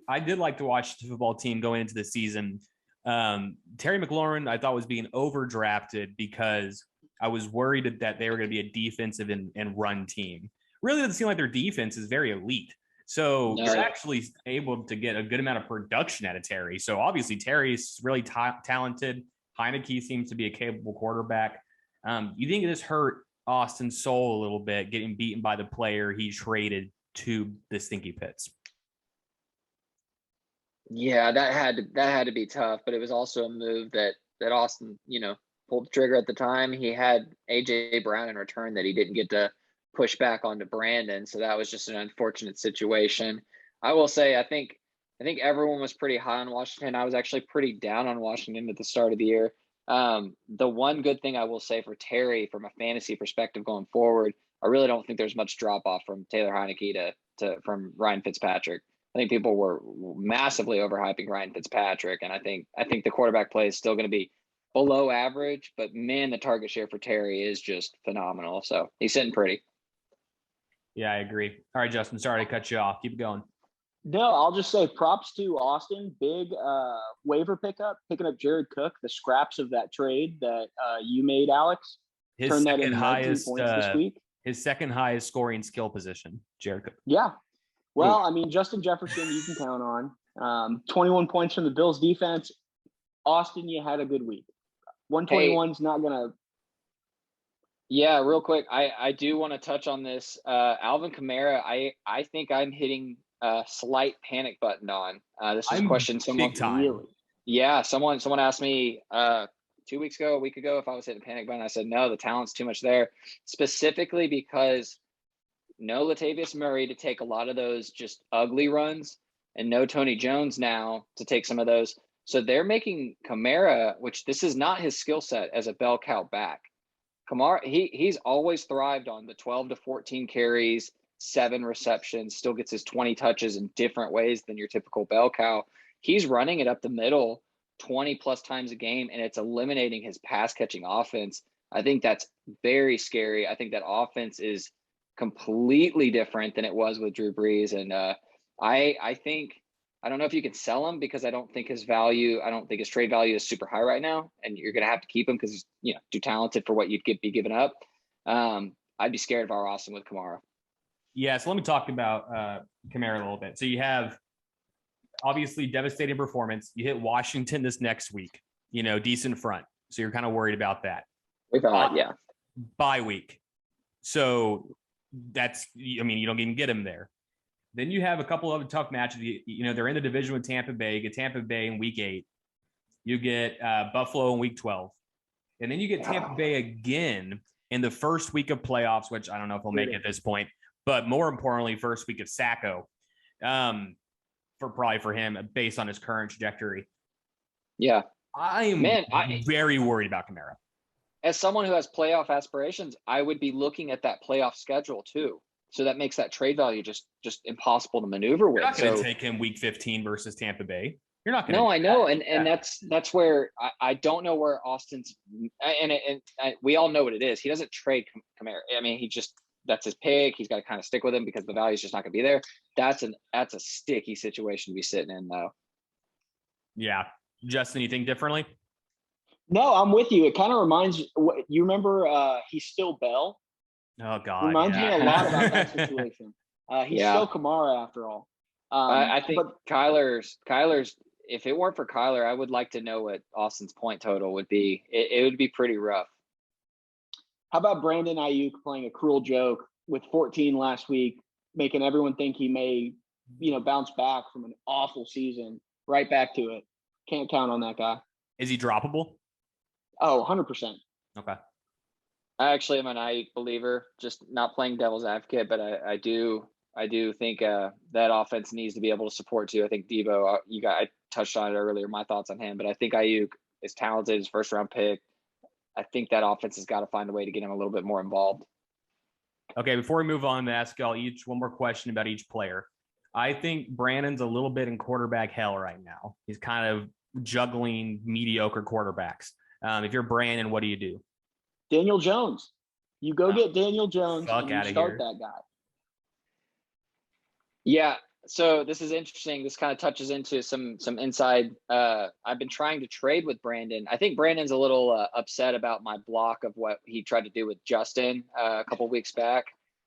I did like to watch the football team going into the season. Terry McLaurin, I thought, was being overdrafted because I was worried that they were going to be a defensive and run team. Really doesn't seem like their defense is very elite. So you're actually able to get a good amount of production out of Terry. So obviously Terry's really talented. Heineke seems to be a capable quarterback. You think this hurt Austin's soul a little bit, getting beaten by the player he traded to the Stinky Pits? Yeah, that had to be tough, but it was also a move that Austin, pulled the trigger at the time. He had AJ Brown in return that he didn't get to push back onto Brandon, so that was just an unfortunate situation. I will say, I think everyone was pretty high on Washington. I was actually pretty down on Washington at the start of the year. The one good thing I will say for Terry from a fantasy perspective going forward, I really don't think there's much drop off from Taylor Heineke from Ryan Fitzpatrick. I think people were massively overhyping Ryan Fitzpatrick, and I think the quarterback play is still going to be below average, but man, the target share for Terry is just phenomenal. So he's sitting pretty. Yeah, I agree. All right, Justin, sorry to cut you off. Keep it going. No, I'll just say props to Austin. Big waiver picking up Jared Cook, the scraps of that trade that you made, Alex. His Turned that second into 19 highest points this week. his second highest scoring skill position, Jared Cook. Yeah. Well, I mean, Justin Jefferson, you can count on. 21 points from the Bills defense. Austin, you had a good week. 121's not going to. Yeah, real quick, I do want to touch on this. Alvin Kamara, I think I'm hitting a slight panic button on. This is a question someone big time. Really? Yeah, someone asked me 2 weeks ago, a week ago, if I was hitting the panic button. I said no, the talent's too much there. Specifically because no Latavius Murray to take a lot of those just ugly runs, and no Tony Jones now to take some of those. So they're making Kamara, which this is not his skill set as a bell cow back. Kamara, he's always thrived on the 12 to 14 carries, 7 receptions, still gets his 20 touches in different ways than your typical bell cow. He's running it up the middle 20 plus times a game, and it's eliminating his pass catching offense. I think that's very scary. I think that offense is completely different than it was with Drew Brees. And I think, I don't know if you can sell him because I don't think his trade value is super high right now, and you're going to have to keep him because he's too talented for what you'd be giving up. I'd be scared of our Austin with Kamara. Yeah, so let me talk about Kamara a little bit. So you have obviously devastating performance. You hit Washington this next week, decent front. So you're kind of worried about that. Yeah. Bye week. So that's, you don't even get him there. Then you have a couple of tough matches. They're in the division with Tampa Bay. You get Tampa Bay in week 8. You get Buffalo in week 12. And then you get Tampa Bay again in the first week of playoffs, which I don't know if he'll make it at this point. But more importantly, first week of Sacco, for him, based on his current trajectory. Yeah. I'm very worried about Kamara. As someone who has playoff aspirations, I would be looking at that playoff schedule too. So that makes that trade value just impossible to maneuver with. You're not going to take him week 15 versus Tampa Bay. You're not going to. No, I know. And that's where I don't know where Austin's and we all know what it is. He doesn't trade Kamara. I mean, that's his pick. He's got to kind of stick with him because the value is just not going to be there. That's a sticky situation to be sitting in though. Yeah. Justin, you think differently? No, I'm with you. It kind of reminds you remember He's Still Bell. Oh God! Reminds me a lot about that situation. He's still Kamara after all. I think Kyler's. If it weren't for Kyler, I would like to know what Austin's point total would be. It would be pretty rough. How about Brandon Ayuk playing a cruel joke with 14 last week, making everyone think he may, bounce back from an awful season, right back to it. Can't count on that guy. Is he droppable? Oh, 100%. Okay. I actually am an Ayuk believer, just not playing devil's advocate, but I do think that offense needs to be able to support too. I think Debo, I touched on it earlier, my thoughts on him, but I think Ayuk is talented, his first round pick. I think that offense has got to find a way to get him a little bit more involved. Okay, before we move on, I'm going to ask y'all one more question about each player. I think Brandon's a little bit in quarterback hell right now. He's kind of juggling mediocre quarterbacks. If you're Brandon, what do you do? Daniel Jones. You go get Daniel Jones and you start that guy. Yeah. So this is interesting. This kind of touches into some inside. I've been trying to trade with Brandon. I think Brandon's a little upset about my block of what he tried to do with Justin a couple weeks back.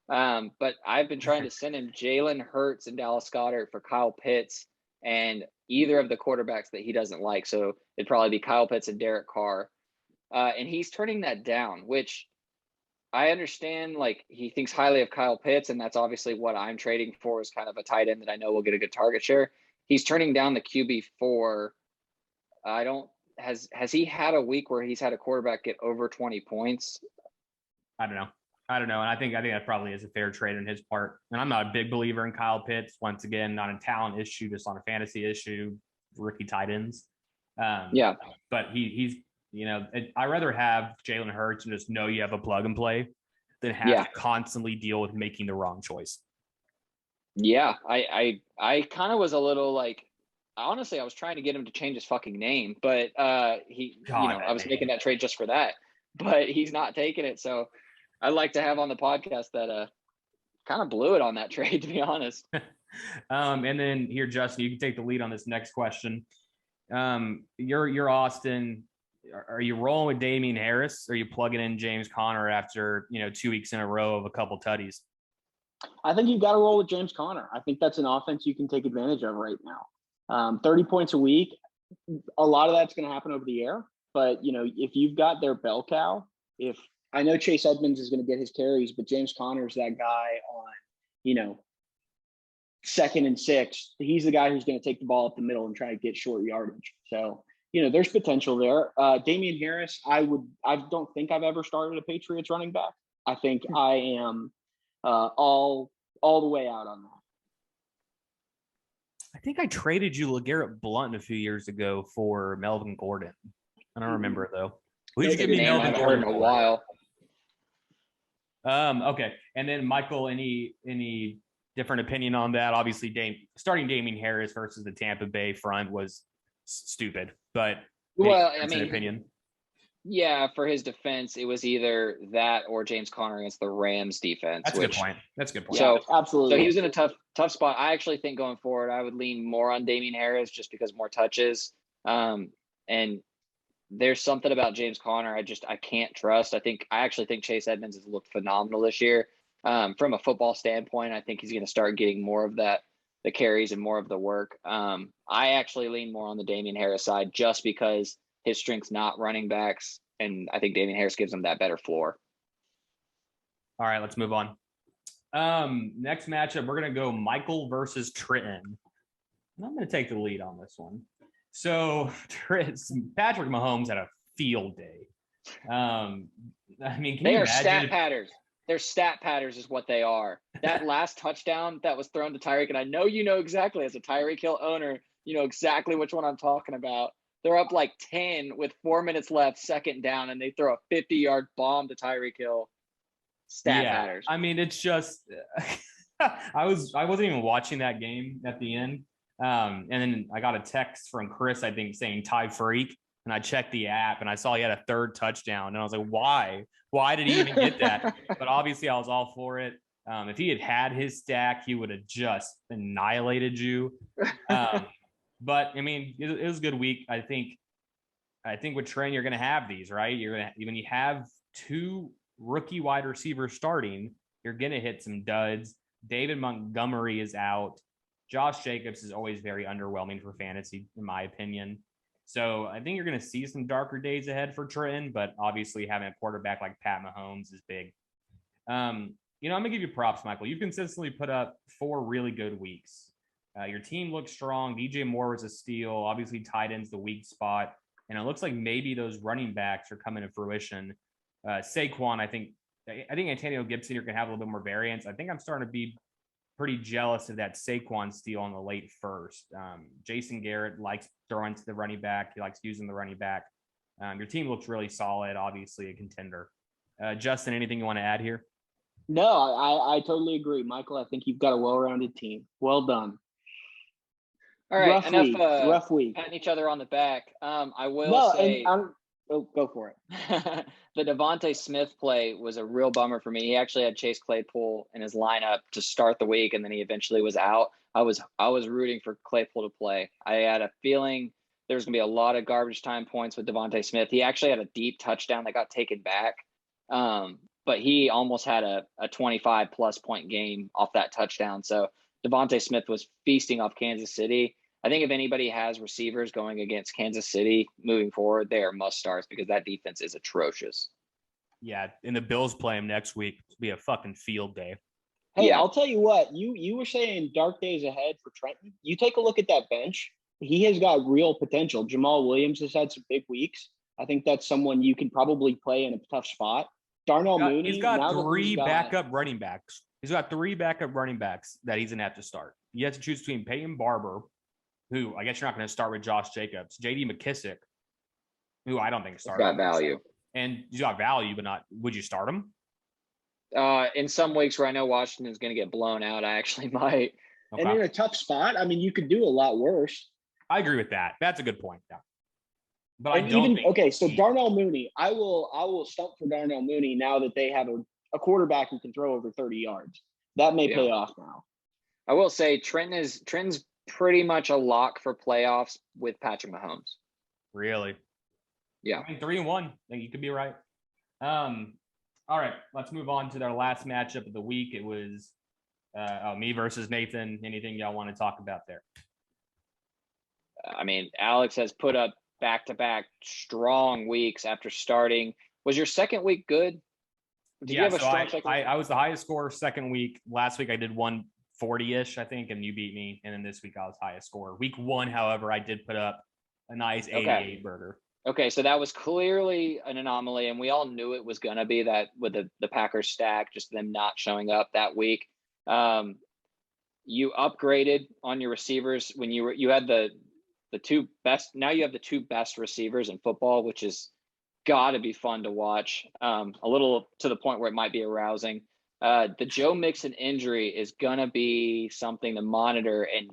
But I've been trying to send him Jalen Hurts and Dallas Goedert for Kyle Pitts and either of the quarterbacks that he doesn't like. So it'd probably be Kyle Pitts and Derek Carr. And he's turning that down, which I understand. Like, he thinks highly of Kyle Pitts, and that's obviously what I'm trading for, is kind of a tight end that I know will get a good target share. He's turning down the QB4. Has he had a week where he's had a quarterback get over 20 points? I don't know. And I think that probably is a fair trade on his part. And I'm not a big believer in Kyle Pitts. Once again, not a talent issue, just on a fantasy issue, rookie tight ends. But he's, I'd rather have Jalen Hurts and just know you have a plug and play than have to constantly deal with making the wrong choice. Yeah, I kind of was a little like, honestly, I was trying to get him to change his fucking name, but I was making that trade just for that, but he's not taking it. So I'd like to have on the podcast that kind of blew it on that trade, to be honest. And then here, Justin, you can take the lead on this next question. You're Austin. Are you rolling with Damian Harris? Or are you plugging in James Conner after 2 weeks in a row of a couple tutties? I think you've got to roll with James Conner. I think that's an offense you can take advantage of right now. 30 points a week. A lot of that's going to happen over the air. But, if you've got their bell cow, if I know Chase Edmonds is going to get his carries, but James Conner's that guy on, 2nd and 6. He's the guy who's going to take the ball up the middle and try to get short yardage. So, there's potential there. Damian Harris, I don't think I've ever started a Patriots running back. I think I am all the way out on that. I think I traded you LeGarrette Blount a few years ago for Melvin Gordon. I don't remember it though. Who did you give me Melvin Gordon in a while? Okay. And then Michael, any different opinion on that? Obviously, starting Damian Harris versus the Tampa Bay front was stupid, but opinion. Yeah, for his defense, it was either that or James Conner against the Rams defense. That's a good point. That's a good point. So absolutely. So he was in a tough spot. I actually think going forward, I would lean more on Damian Harris just because more touches. And there's something about James Conner I can't trust. I actually think Chase Edmonds has looked phenomenal this year. From a football standpoint, I think he's going to start getting more of the carries and more of the work. I actually lean more on the Damian Harris side just because his strength's not running backs, and I think Damian Harris gives him that better floor. All right, let's move on. Next matchup, we're going to go Michael versus Trenton. And I'm going to take the lead on this one. So Patrick Mahomes had a field day. They are stat patters. They're stat patters is what they are. That last touchdown that was thrown to Tyreek, and I know you know exactly as a Tyreek Hill owner, you know exactly which one I'm talking about. They're up like 10 with 4 minutes left, 2nd down, and they throw a 50-yard bomb to Tyreek Hill. Stat patters. It's just I wasn't even watching that game at the end. And then I got a text from Chris, I think, saying Ty Freak. And I checked the app and I saw he had a 3rd touchdown. And I was like, why? Why did he even get that? But obviously I was all for it. If he had his stack, he would have just annihilated you. But it was a good week. I think with Trent, you're going to have these, right? When you have 2 rookie wide receivers starting, you're going to hit some duds. David Montgomery is out. Josh Jacobs is always very underwhelming for fantasy, in my opinion. So I think you're going to see some darker days ahead for Trenton, but obviously having a quarterback like Pat Mahomes is big. I'm going to give you props, Michael. You've consistently put up 4 really good weeks. Your team looks strong. DJ Moore was a steal. Obviously, tight end's the weak spot. And it looks like maybe those running backs are coming to fruition. Saquon, I think Antonio Gibson, you're going to have a little bit more variance. I think I'm starting to be pretty jealous of that Saquon steal on the late 1st. Jason Garrett likes throwing to the running back. He likes using the running back. Your team looks really solid, obviously a contender. Justin, anything you want to add here? No, I totally agree. Michael, I think you've got a well-rounded team. Well done. All right, rough week. Patting each other on the back. I will say, go for it. The Devontae Smith play was a real bummer for me. He actually had Chase Claypool in his lineup to start the week, and then he eventually was out. I was rooting for Claypool to play. I had a feeling there was going to be a lot of garbage time points with Devontae Smith. He actually had a deep touchdown that got taken back, but he almost had a 25-plus point game off that touchdown. So Devontae Smith was feasting off Kansas City. I think if anybody has receivers going against Kansas City moving forward, they are must-starts because that defense is atrocious. Yeah, and the Bills play him next week. It'll be a fucking field day. Hey, I'll tell you what. You were saying dark days ahead for Trenton. You take a look at that bench. He has got real potential. Jamal Williams has had some big weeks. I think that's someone you can probably play in a tough spot. Darnell Mooney. He's got 3 backup running backs. He's got 3 backup running backs that he's going to have to start. You have to choose between Peyton Barber, who I guess you're not going to start with Josh Jacobs, J.D. McKissick, who I don't think started. Got value. And he's got value, but not – would you start him? In some weeks where I know Washington's going to get blown out, I actually might. Okay. And in a tough spot, you could do a lot worse. I agree with that. That's a good point. Yeah. But I don't think okay, so Darnell Mooney, I will stump for Darnell Mooney now that they have a quarterback who can throw over 30 yards. That may pay off now. I will say Trenton's pretty much a lock for playoffs with Patrick Mahomes. Really? Yeah. I mean, 3-1. I think you could be right. All right, let's move on to our last matchup of the week. It was me versus Nathan. Anything y'all want to talk about there? I mean, Alex has put up back-to-back strong weeks after starting. Was your second week good? Did you have a strong second week? I was the highest scorer second week. Last week I did 140-ish, I think, and you beat me. And then this week I was highest scorer. Week 1, however, I did put up a nice 88 burger. Okay, so that was clearly an anomaly, and we all knew it was going to be that with the Packers stack, just them not showing up that week. You upgraded on your receivers when you had the two best. Now you have the two best receivers in football, which is got to be fun to watch. A little to the point where it might be arousing. The Joe Mixon injury is going to be something to monitor, and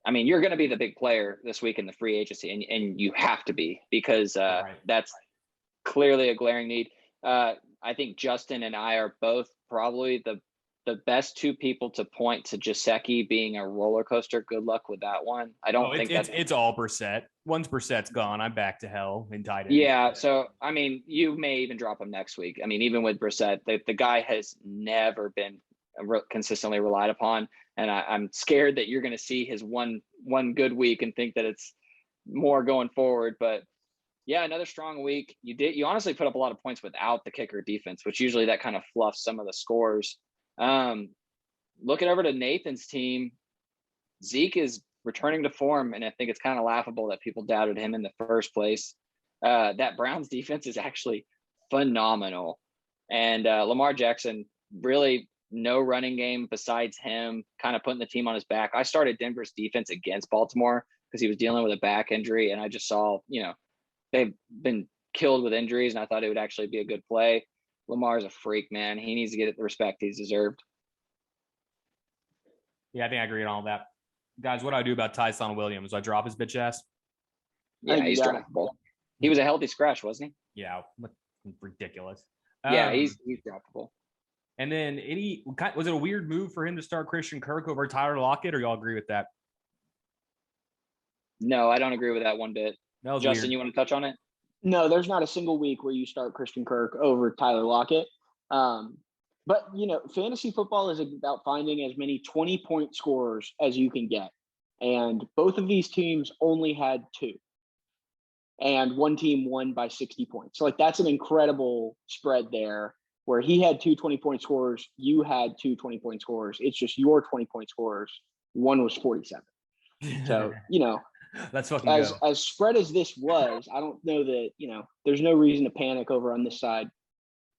I mean, you're going to be the big player this week in the free agency, and you have to be because that's clearly a glaring need. I think Justin and I are both probably the best two people to point to Gesicki being a roller coaster. Good luck with that one. I don't think it's all Brissett. Once Brissett's gone, I'm back to hell in tight end. Yeah, so I mean, you may even drop him next week. I mean, even with Brissett, the guy has never been consistently relied upon, and I'm scared that you're going to see his one good week and think that it's more going forward. But yeah, another strong week. You honestly put up a lot of points without the kicker defense, which usually that kind of fluffs some of the scores. Looking over to Nathan's team, Zeke is returning to form, and I think it's kind of laughable that people doubted him in the first place. That Browns defense is actually phenomenal, and Lamar Jackson really no running game besides him, kind of putting the team on his back. I started Denver's defense against Baltimore because he was dealing with a back injury, and I just saw, they've been killed with injuries, and I thought it would actually be a good play. Lamar's a freak, man. He needs to get the respect he's deserved. Yeah, I think I agree on all that. Guys, what do I do about Tyson Williams? Do I drop his bitch ass? Yeah, he's droppable. He was a healthy scratch, wasn't he? Yeah, ridiculous. Yeah, he's droppable. And then was it a weird move for him to start Christian Kirk over Tyler Lockett, or y'all agree with that? No, I don't agree with that one bit. That Justin, weird. You want to touch on it? No, there's not a single week where you start Christian Kirk over Tyler Lockett. But, fantasy football is about finding as many 20-point scorers as you can get. And both of these teams only had 2. And one team won by 60 points. So, that's an incredible spread there where he had 2 20-point scorers. You had 2 20-point scorers. It's just your 20-point scorers. One was 47. So, Let's fucking as spread as this was, I don't know that, there's no reason to panic over on this side,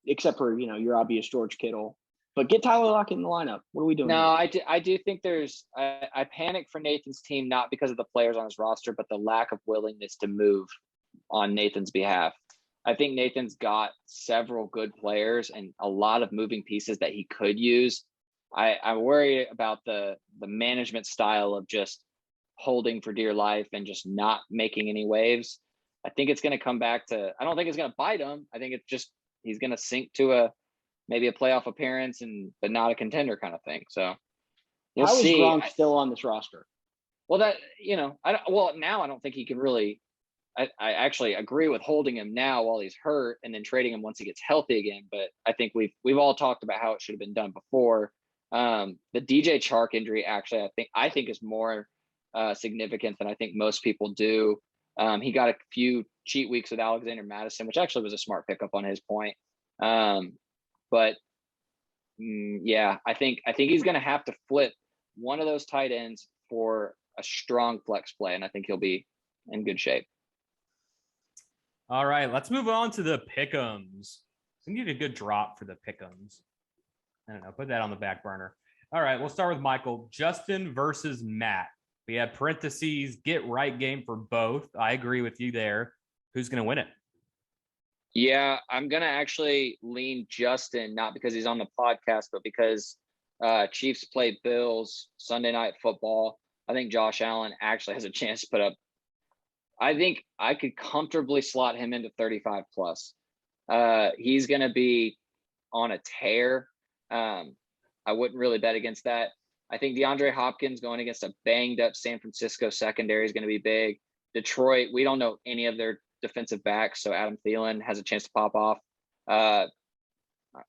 except for, your obvious George Kittle. But get Tyler Lockett in the lineup. What are we doing? No, I do think I panic for Nathan's team, not because of the players on his roster, but the lack of willingness to move on Nathan's behalf. I think Nathan's got several good players and a lot of moving pieces that he could use. I worry about the management style of just holding for dear life and just not making any waves. I think it's going to come back to, I don't think it's going to bite him. I think it's just, he's going to sink to maybe a playoff appearance but not a contender kind of thing. So we'll see. How is Gronk still on this roster? Well, now I don't think he can really, I actually agree with holding him now while he's hurt and then trading him once he gets healthy again. But I think we've all talked about how it should have been done before. The DJ Chark injury, actually, I think is more significant than I think most people do. He got a few cheat weeks with Alexander Madison, which actually was a smart pickup on his point. But I think he's going to have to flip one of those tight ends for a strong flex play, and I think he'll be in good shape. All right, let's move on to the pick'ems. We need a good drop for the pick'ems. I don't know, put that on the back burner. All right, we'll start with Michael. Justin versus Matt. We have parentheses, get right game for both. I agree with you there. Who's going to win it? Yeah, I'm going to actually lean Justin, not because he's on the podcast, but because Chiefs play Bills Sunday Night Football. I think Josh Allen actually has a chance to put up. I think I could comfortably slot him into 35 plus. He's going to be on a tear. I wouldn't really bet against that. I think DeAndre Hopkins going against a banged up San Francisco secondary is going to be big. Detroit, we don't know any of their defensive backs, so Adam Thielen has a chance to pop off.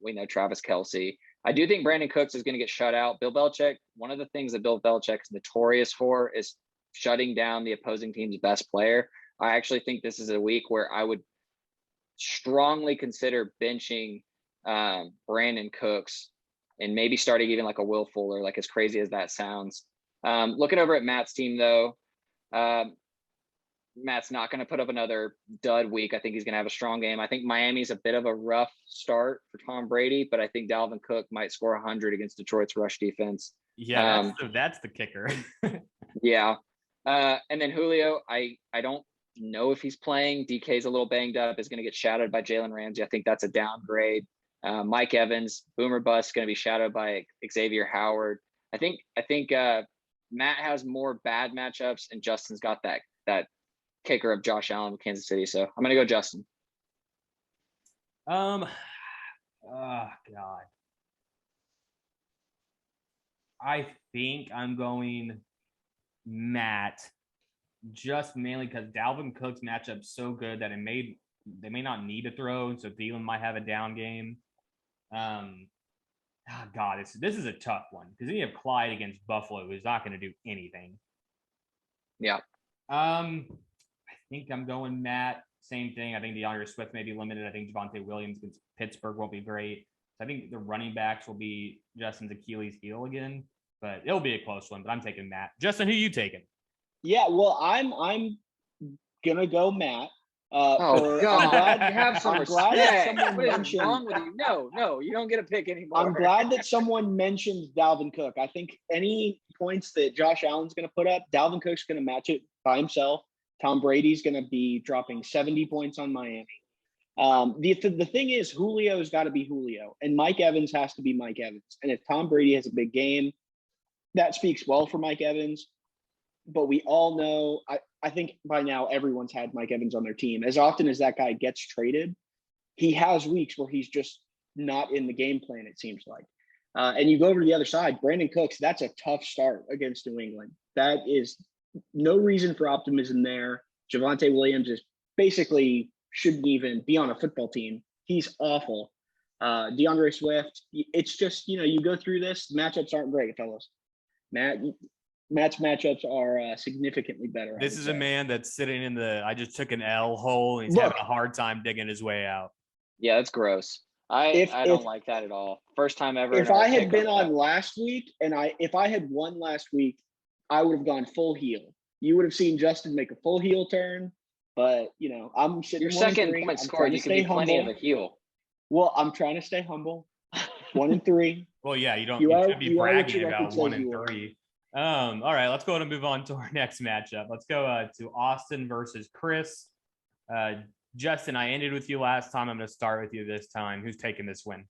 We know Travis Kelce. I do think Brandon Cooks is going to get shut out. Bill Belichick, one of the things that Bill Belichick is notorious for is shutting down the opposing team's best player. I actually think this is a week where I would strongly consider benching Brandon Cooks and maybe starting even like a Will Fuller, like as crazy as that sounds. Looking over at Matt's team, though, Matt's not going to put up another dud week. I think he's going to have a strong game. I think Miami's a bit of a rough start for Tom Brady, but I think Dalvin Cook might score 100 against Detroit's rush defense. Yeah, that's the kicker. Yeah. And then Julio, I don't know if he's playing. DK's a little banged up, is going to get shadowed by Jalen Ramsey. I think that's a downgrade. Mike Evans, boomer bust, going to be shadowed by Xavier Howard. I think Matt has more bad matchups, and Justin's got that kicker of Josh Allen with Kansas City. So I'm going to go Justin. Oh God. I think I'm going Matt, just mainly because Dalvin Cook's matchup's so good that they may not need to throw, so Thielen might have a down game. God, this is a tough one because then you have Clyde against Buffalo, who's not going to do anything. Yeah. I think I'm going Matt. Same thing. I think DeAndre Swift may be limited. I think Javonte Williams against Pittsburgh won't be great. So I think the running backs will be Justin's Achilles heel again, but it'll be a close one. But I'm taking Matt. Justin, who you taking? Yeah, well, I'm gonna go Matt. God! Have some I'm glad that someone what is mentioned. wrong with you? No, you don't get a pick anymore. I'm glad that someone mentioned Dalvin Cook. I think any points that Josh Allen's going to put up, Dalvin Cook's going to match it by himself. Tom Brady's going to be dropping 70 points on Miami. The thing is, Julio's got to be Julio, and Mike Evans has to be Mike Evans. And if Tom Brady has a big game, that speaks well for Mike Evans. But we all know, I think by now everyone's had Mike Evans on their team. As often as that guy gets traded, he has weeks where he's just not in the game plan, it seems like. And you go over to the other side, Brandon Cooks, that's a tough start against New England. That is no reason for optimism there. Javonte Williams is basically shouldn't even be on a football team. He's awful. DeAndre Swift, it's just, you go through this, matchups aren't great, fellas. Matt's matchups are significantly better. This is a man that's sitting in the I just took an L hole, and he's having a hard time digging his way out. Yeah, that's gross. I don't like that at all. First time ever. If I had been on last week and if I had won last week, I would have gone full heel. You would have seen Justin make a full heel turn, but I'm sitting. Your second point scored. You can be plenty of a heel. Well, I'm trying to stay humble. 1-3. Well, yeah, you should be bragging about 1-3. All right, let's go ahead and move on to our next matchup. Let's go to Austin versus Chris. Justin, I ended with you last time. I'm going to start with you this time. Who's taking this win?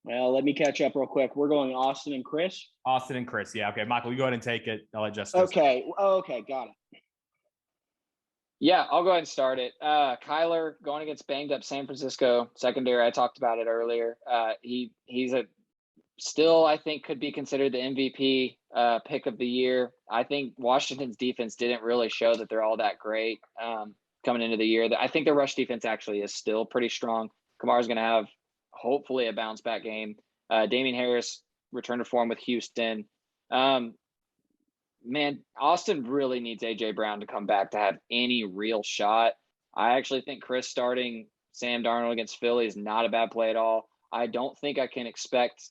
Well, let me catch up real quick. We're going Austin and Chris. Austin and Chris. Yeah. Okay. Michael, you go ahead and take it. I'll let Justin. Okay. Okay. Got it. Yeah, I'll go ahead and start it. Kyler going against banged up San Francisco secondary. I talked about it earlier. He's still, I think, could be considered the MVP pick of the year. I think Washington's defense didn't really show that they're all that great coming into the year. I think their rush defense actually is still pretty strong. Kamara's going to have hopefully a bounce back game. Damian Harris returned to form with Houston. Man, Austin really needs A.J. Brown to come back to have any real shot. I actually think Chris starting Sam Darnold against Philly is not a bad play at all. I don't think I can expect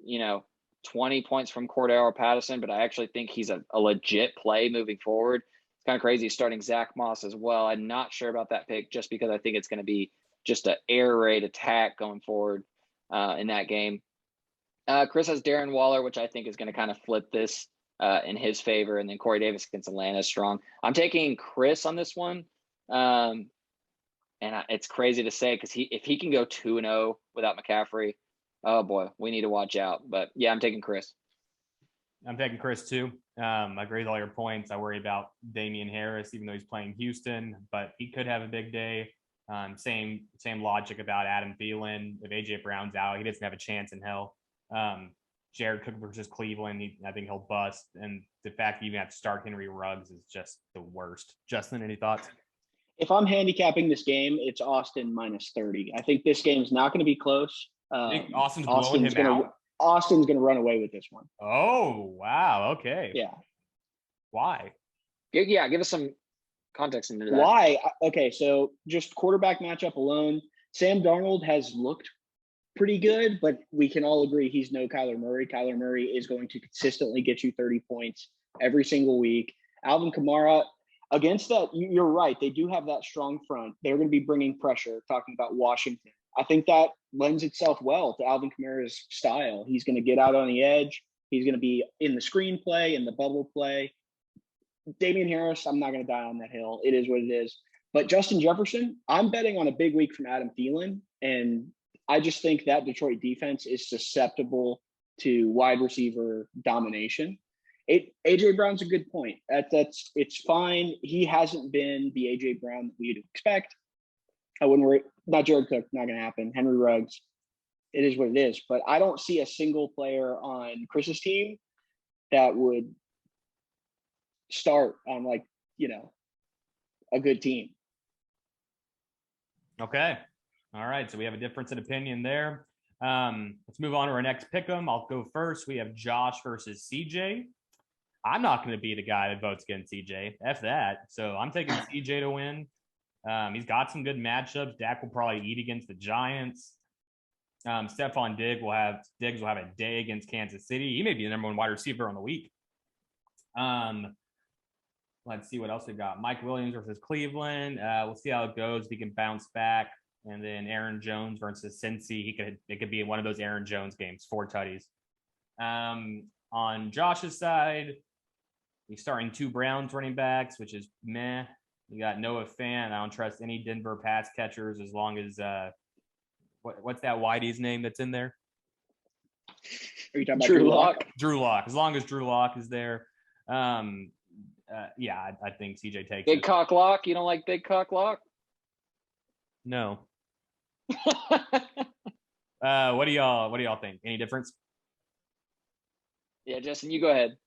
20 points from Cordell or Patterson, but I actually think he's a legit play moving forward. It's kind of crazy starting Zach Moss as well. I'm not sure about that pick just because I think it's going to be just an air raid attack going forward in that game. Chris has Darren Waller, which I think is going to kind of flip this in his favor, and then Corey Davis against Atlanta is strong. I'm taking Chris on this one, and it's crazy to say because if he can go 2-0 without McCaffrey, oh boy, we need to watch out. But yeah, I'm taking Chris. I'm taking Chris too. I agree with all your points. I worry about Damian Harris, even though he's playing Houston, but he could have a big day. Same logic about Adam Thielen. If AJ Brown's out, he doesn't have a chance in hell. Jared Cook versus Cleveland, I think he'll bust. And the fact that you even have to start Henry Ruggs is just the worst. Justin, any thoughts? If I'm handicapping this game, it's Austin minus 30. I think this game is not going to be close. I think Austin's blowing him out. Austin's going to run away with this one. Oh, wow. Okay. Yeah. Why? Yeah, give us some context into that. Why? Okay, so just quarterback matchup alone, Sam Darnold has looked pretty good, but we can all agree he's no Kyler Murray. Kyler Murray is going to consistently get you 30 points every single week. Alvin Kamara, against that, you're right. They do have that strong front. They're going to be bringing pressure, talking about Washington. I think that lends itself well to Alvin Kamara's style. He's going to get out on the edge. He's going to be in the screen play, in the bubble play. Damian Harris, I'm not going to die on that hill. It is what it is. But Justin Jefferson, I'm betting on a big week from Adam Thielen. And I just think that Detroit defense is susceptible to wide receiver domination. AJ Brown's a good point. It's fine. He hasn't been the AJ Brown that we'd expect. I wouldn't worry. Not Jared Cook, not going to happen. Henry Ruggs, it is what it is. But I don't see a single player on Chris's team that would start on a good team. Okay. All right. So we have a difference in opinion there. Let's move on to our next pick'em. I'll go first. We have Josh versus CJ. I'm not going to be the guy that votes against CJ. F that. So I'm taking CJ to win. He's got some good matchups. Dak will probably eat against the Giants. Stephon Diggs will have a day against Kansas City. He may be the number one wide receiver on the week. Let's see what else we got. Mike Williams versus Cleveland. We'll see how it goes. If he can bounce back. And then Aaron Jones versus Cincy. It could be one of those Aaron Jones games, 4 tutties. On Josh's side, he's starting 2 Browns running backs, which is meh. You got Noah Fant. I don't trust any Denver pass catchers as long as what's that Whitey's name that's in there? Are you talking about Drew Lock? Drew Lock. As long as Drew Lock is there, I think CJ takes Big it. Cock Lock. You don't like Big Cock Lock? No. What do y'all think? Any difference? Yeah, Justin, you go ahead.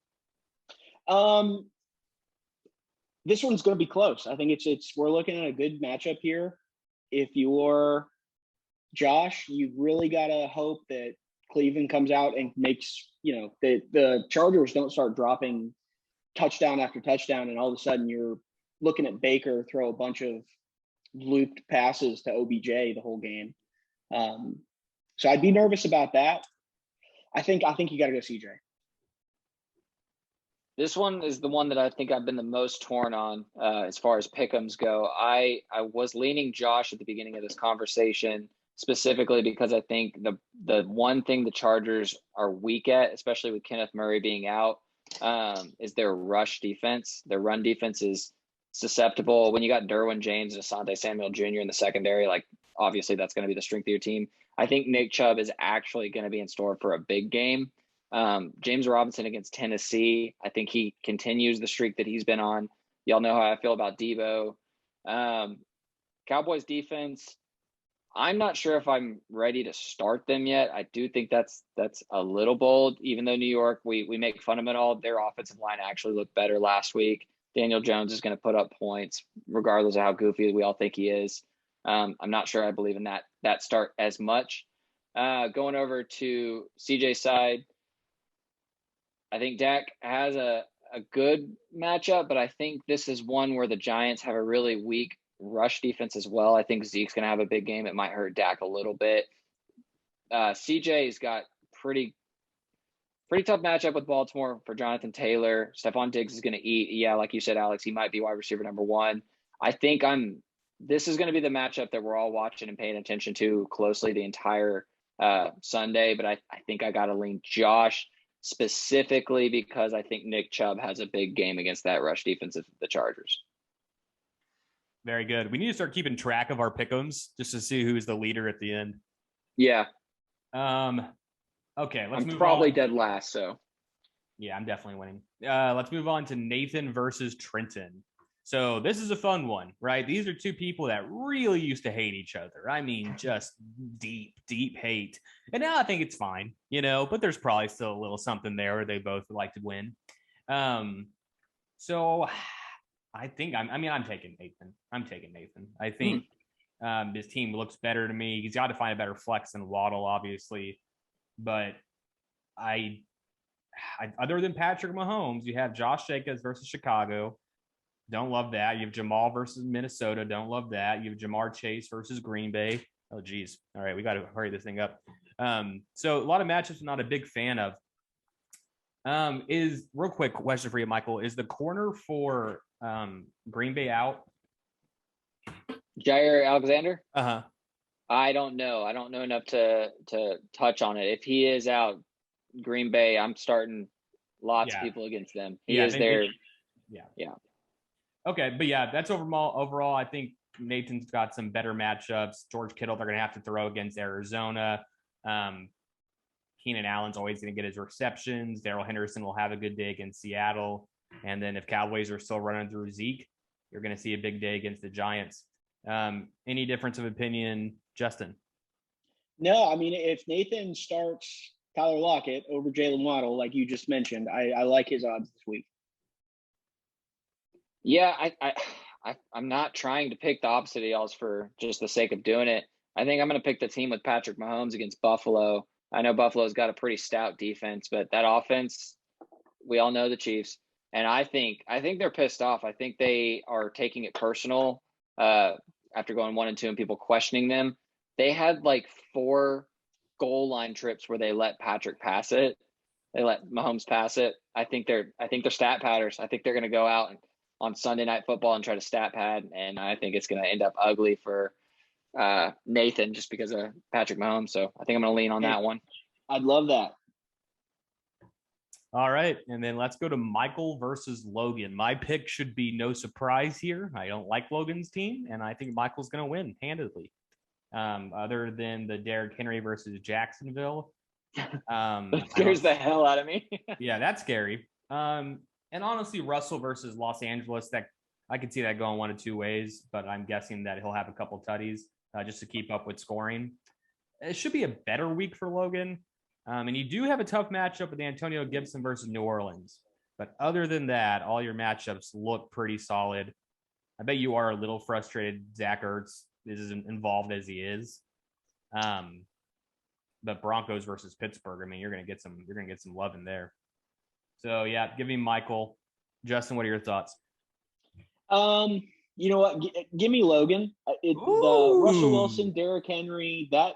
This one's going to be close. I think we're looking at a good matchup here. If you're Josh, you really got to hope that Cleveland comes out and makes, the Chargers don't start dropping touchdown after touchdown, and all of a sudden you're looking at Baker throw a bunch of looped passes to OBJ the whole game. So I'd be nervous about that. I think you got to go CJ. This one is the one that I think I've been the most torn on as far as pick'ems go. I was leaning Josh at the beginning of this conversation, specifically because I think the one thing the Chargers are weak at, especially with Kenneth Murray being out, is their rush defense. Their run defense is susceptible. When you got Derwin James and Asante Samuel Jr. in the secondary, obviously that's going to be the strength of your team. I think Nick Chubb is actually going to be in store for a big game. James Robinson against Tennessee. I think he continues the streak that he's been on. Y'all know how I feel about Debo. Cowboys defense. I'm not sure if I'm ready to start them yet. I do think that's a little bold, even though New York, we make fun of it all. Their offensive line actually looked better last week. Daniel Jones is going to put up points, regardless of how goofy we all think he is. I'm not sure I believe in that start as much. Going over to CJ's side, I think Dak has a good matchup, but I think this is one where the Giants have a really weak rush defense as well. I think Zeke's going to have a big game. It might hurt Dak a little bit. CJ's got pretty tough matchup with Baltimore for Jonathan Taylor. Stephon Diggs is going to eat. Yeah, like you said, Alex, he might be wide receiver number 1. I think this is going to be the matchup that we're all watching and paying attention to closely the entire Sunday, but I think I got to lean Josh specifically because I think Nick Chubb has a big game against that rush defense of the Chargers. Very good. We need to start keeping track of our pick'ems just to see who's the leader at the end. Yeah. Okay, let's move on. I'm probably dead last, so. Yeah, I'm definitely winning. Let's move on to Nathan versus Trenton. So this is a fun one, right? These are 2 people that really used to hate each other. I mean, just deep, deep hate. And now I think it's fine, but there's probably still a little something there where they both would like to win. So I think I'm taking Nathan. I think his team looks better to me. He's got to find a better flex than Waddle, obviously. But I other than Patrick Mahomes, you have Josh Jacobs versus Chicago. Don't love that. You have Jamal versus Minnesota. Don't love that. You have Jamar Chase versus Green Bay. Oh, geez. All right, we got to hurry this thing up. So a lot of matchups I'm not a big fan of. Is real quick question for you, Michael. Is the corner for Green Bay out? Jair Alexander? Uh-huh. I don't know. I don't know enough to touch on it. If he is out, Green Bay, I'm starting lots of people against them. He is there. Yeah. Okay, but yeah, that's overall. I think Nathan's got some better matchups. George Kittle, they're going to have to throw against Arizona. Keenan Allen's always going to get his receptions. Darrell Henderson will have a good day against Seattle. And then if Cowboys are still running through Zeke, you're going to see a big day against the Giants. Any difference of opinion, Justin? No, I mean, if Nathan starts Tyler Lockett over Jalen Waddle, like you just mentioned, I like his odds this week. Yeah, I'm not trying to pick the opposite of y'all's for just the sake of doing it. I think I'm going to pick the team with Patrick Mahomes against Buffalo. I know Buffalo's got a pretty stout defense, but that offense, we all know the Chiefs. And I think they're pissed off. I think they are taking it personal after going 1-2 and people questioning them. They had like 4 goal line trips where they let Patrick pass it. They let Mahomes pass it. I think they're stat padders. I think they're going to go out on Sunday Night Football and try to stat pad, and I think it's going to end up ugly for Nathan just because of Patrick Mahomes. So I think I'm going to lean on that one. I'd love that. All right, and then let's go to Michael versus Logan. My pick should be no surprise here. I don't like Logan's team, and I think Michael's going to win handedly. Other than the Derrick Henry versus Jacksonville. That scares the hell out of me. Yeah, that's scary. And honestly, Russell versus Los Angeles, that I could see that going 1 of 2 ways, but I'm guessing that he'll have a couple tutties just to keep up with scoring. It should be a better week for Logan. And you do have a tough matchup with Antonio Gibson versus New Orleans. But other than that, all your matchups look pretty solid. I bet you are a little frustrated Zach Ertz is as involved as he is. But Broncos versus Pittsburgh, I mean, you're gonna get some love in there. So yeah, give me Michael. Justin, what are your thoughts? You know what? Give me Logan. The Russell Wilson, Derrick Henry. That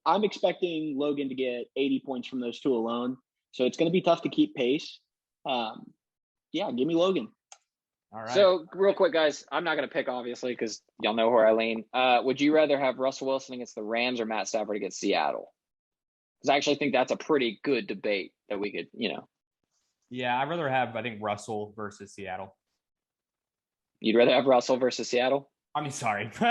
I'm expecting Logan to get 80 points from those two alone. So it's going to be tough to keep pace. Yeah, give me Logan. All right. So real quick, guys, I'm not going to pick obviously because y'all know where I lean. Would you rather have Russell Wilson against the Rams or Matt Stafford against Seattle? Because I actually think that's a pretty good debate that we could, Yeah, I'd rather have, I think, Russell versus Seattle. You'd rather have Russell versus Seattle? I mean, sorry. First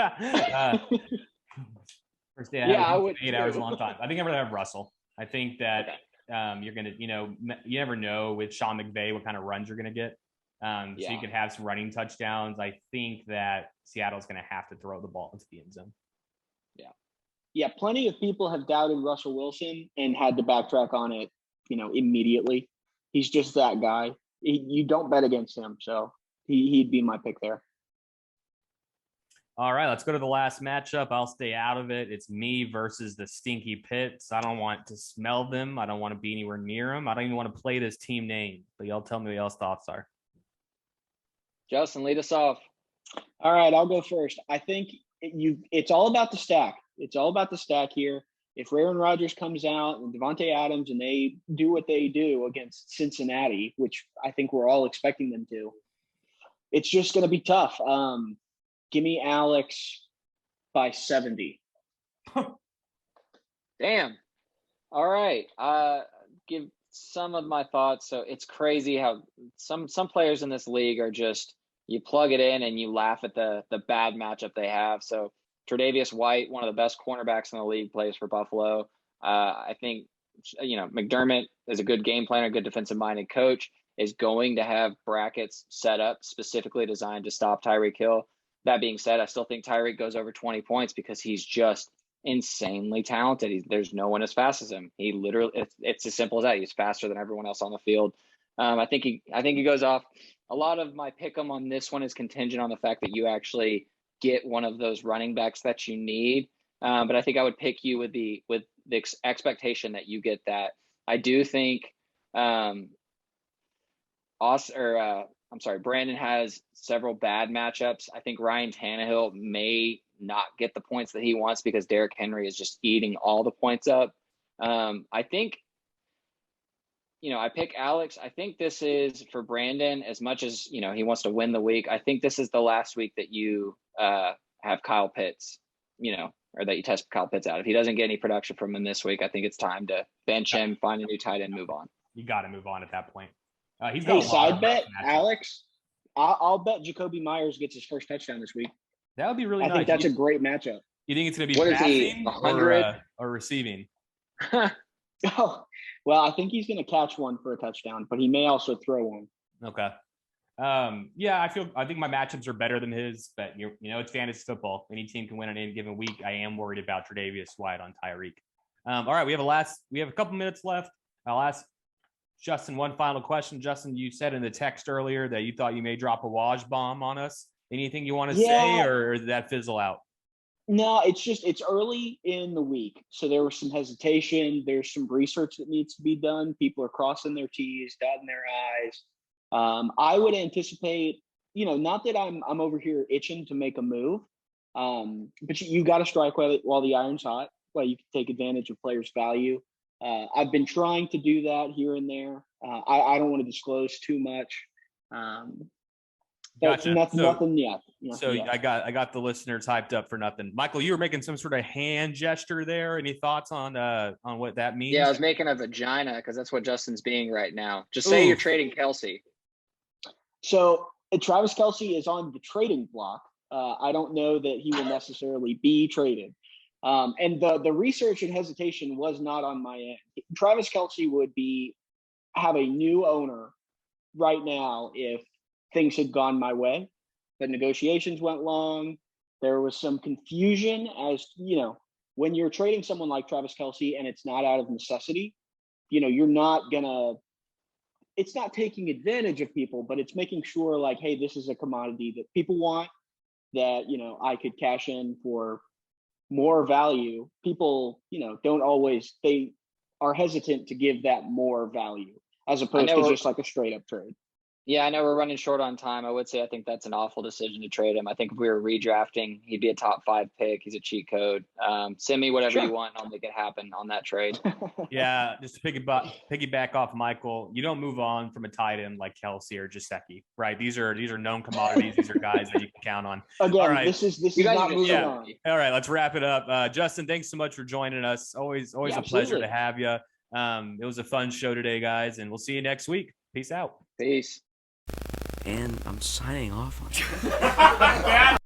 day I would. 8 hours, a long time. I think I'd rather have Russell. I think that you're going to, you never know with Sean McVay what kind of runs you're going to get. So you could have some running touchdowns. I think that Seattle's going to have to throw the ball into the end zone. Yeah, plenty of people have doubted Russell Wilson and had to backtrack on it, immediately. He's just that guy. You don't bet against him, so he'd be my pick there. All right, let's go to the last matchup. I'll stay out of it. It's me versus the Stinky Pits. I don't want to smell them. I don't want to be anywhere near them. I don't even want to play this team name. But y'all tell me what y'all's thoughts are. Justin, lead us off. All right, I'll go first. I think it's all about the stack. It's all about the stack here. If Aaron Rodgers comes out and Devontae Adams and they do what they do against Cincinnati, which I think we're all expecting them to, it's just going to be tough. Give me Alex by 70. Damn. All right. Give some of my thoughts. So it's crazy how some players in this league are just, you plug it in and you laugh at the bad matchup they have. So Tre'Davious White, one of the best cornerbacks in the league, plays for Buffalo. I think, McDermott is a good game planner, good defensive-minded coach, is going to have brackets set up specifically designed to stop Tyreek Hill. That being said, I still think Tyreek goes over 20 points because he's just insanely talented. There's no one as fast as him. He literally, it's as simple as that. He's faster than everyone else on the field. I think he goes off. A lot of my pick 'em on this one is contingent on the fact that you actually get one of those running backs that you need. But I think I would pick you with the expectation that you get that. I do think Brandon has several bad matchups. I think Ryan Tannehill may not get the points that he wants because Derrick Henry is just eating all the points up. I think, I pick Alex. I think this is for Brandon, as much as, he wants to win the week. I think this is the last week that you have Kyle Pitts, or that you test Kyle Pitts out. If he doesn't get any production from him this week, I think it's time to bench him, find a new tight end, move on. You got to move on at that point. He's Hey, side bet, Alex. I'll bet Jacoby Myers gets his first touchdown this week. That would be really nice. I think that's a great matchup. You think it's going to be What is he, passing 100? or receiving? Oh, well, I think he's going to catch one for a touchdown, but he may also throw one. Okay. I think my matchups are better than his, but it's fantasy football. Any team can win on any given week. I am worried about Tre'Davious White on Tyreek. All right, we have a couple minutes left. I'll ask Justin one final question. Justin, you said in the text earlier that you thought you may drop a Waj bomb on us. Anything you want to say, or did that fizzle out? No, it's early in the week. So there was some hesitation. There's some research that needs to be done. People are crossing their T's, dotting their I's. I would anticipate, not that I'm over here itching to make a move, but you got to strike while the iron's hot, while you can take advantage of players' value. I've been trying to do that here and there. I don't want to disclose too much. Gotcha. Nothing yet. I got the listeners hyped up for nothing. Michael, you were making some sort of hand gesture there. Any thoughts on what that means? Yeah, I was making a vagina because that's what Justin's being right now. Just say you're trading Kelsey. So Travis Kelce is on the trading block. I don't know that he will necessarily be traded. And the research and hesitation was not on my end. Travis Kelce would have a new owner right now if things had gone my way. The negotiations went long. There was some confusion as, when you're trading someone like Travis Kelce and it's not out of necessity, you're not it's not taking advantage of people, but it's making sure like, hey, this is a commodity that people want, that, I could cash in for more value. People, they are hesitant to give that more value as opposed to just like a straight up trade. Yeah, I know we're running short on time. I would say I think that's an awful decision to trade him. I think if we were redrafting, he'd be a top 5 pick. He's a cheat code. Send me whatever you want, and I'll make it happen on that trade. Yeah, just to piggyback off Michael, you don't move on from a tight end like Kelsey or Gesicki, right? These are known commodities. These are guys that you can count on. Again, all right. this is not moving on. All right, let's wrap it up. Justin, thanks so much for joining us. Always a pleasure to have you. It was a fun show today, guys, and we'll see you next week. Peace out. Peace. And I'm signing off on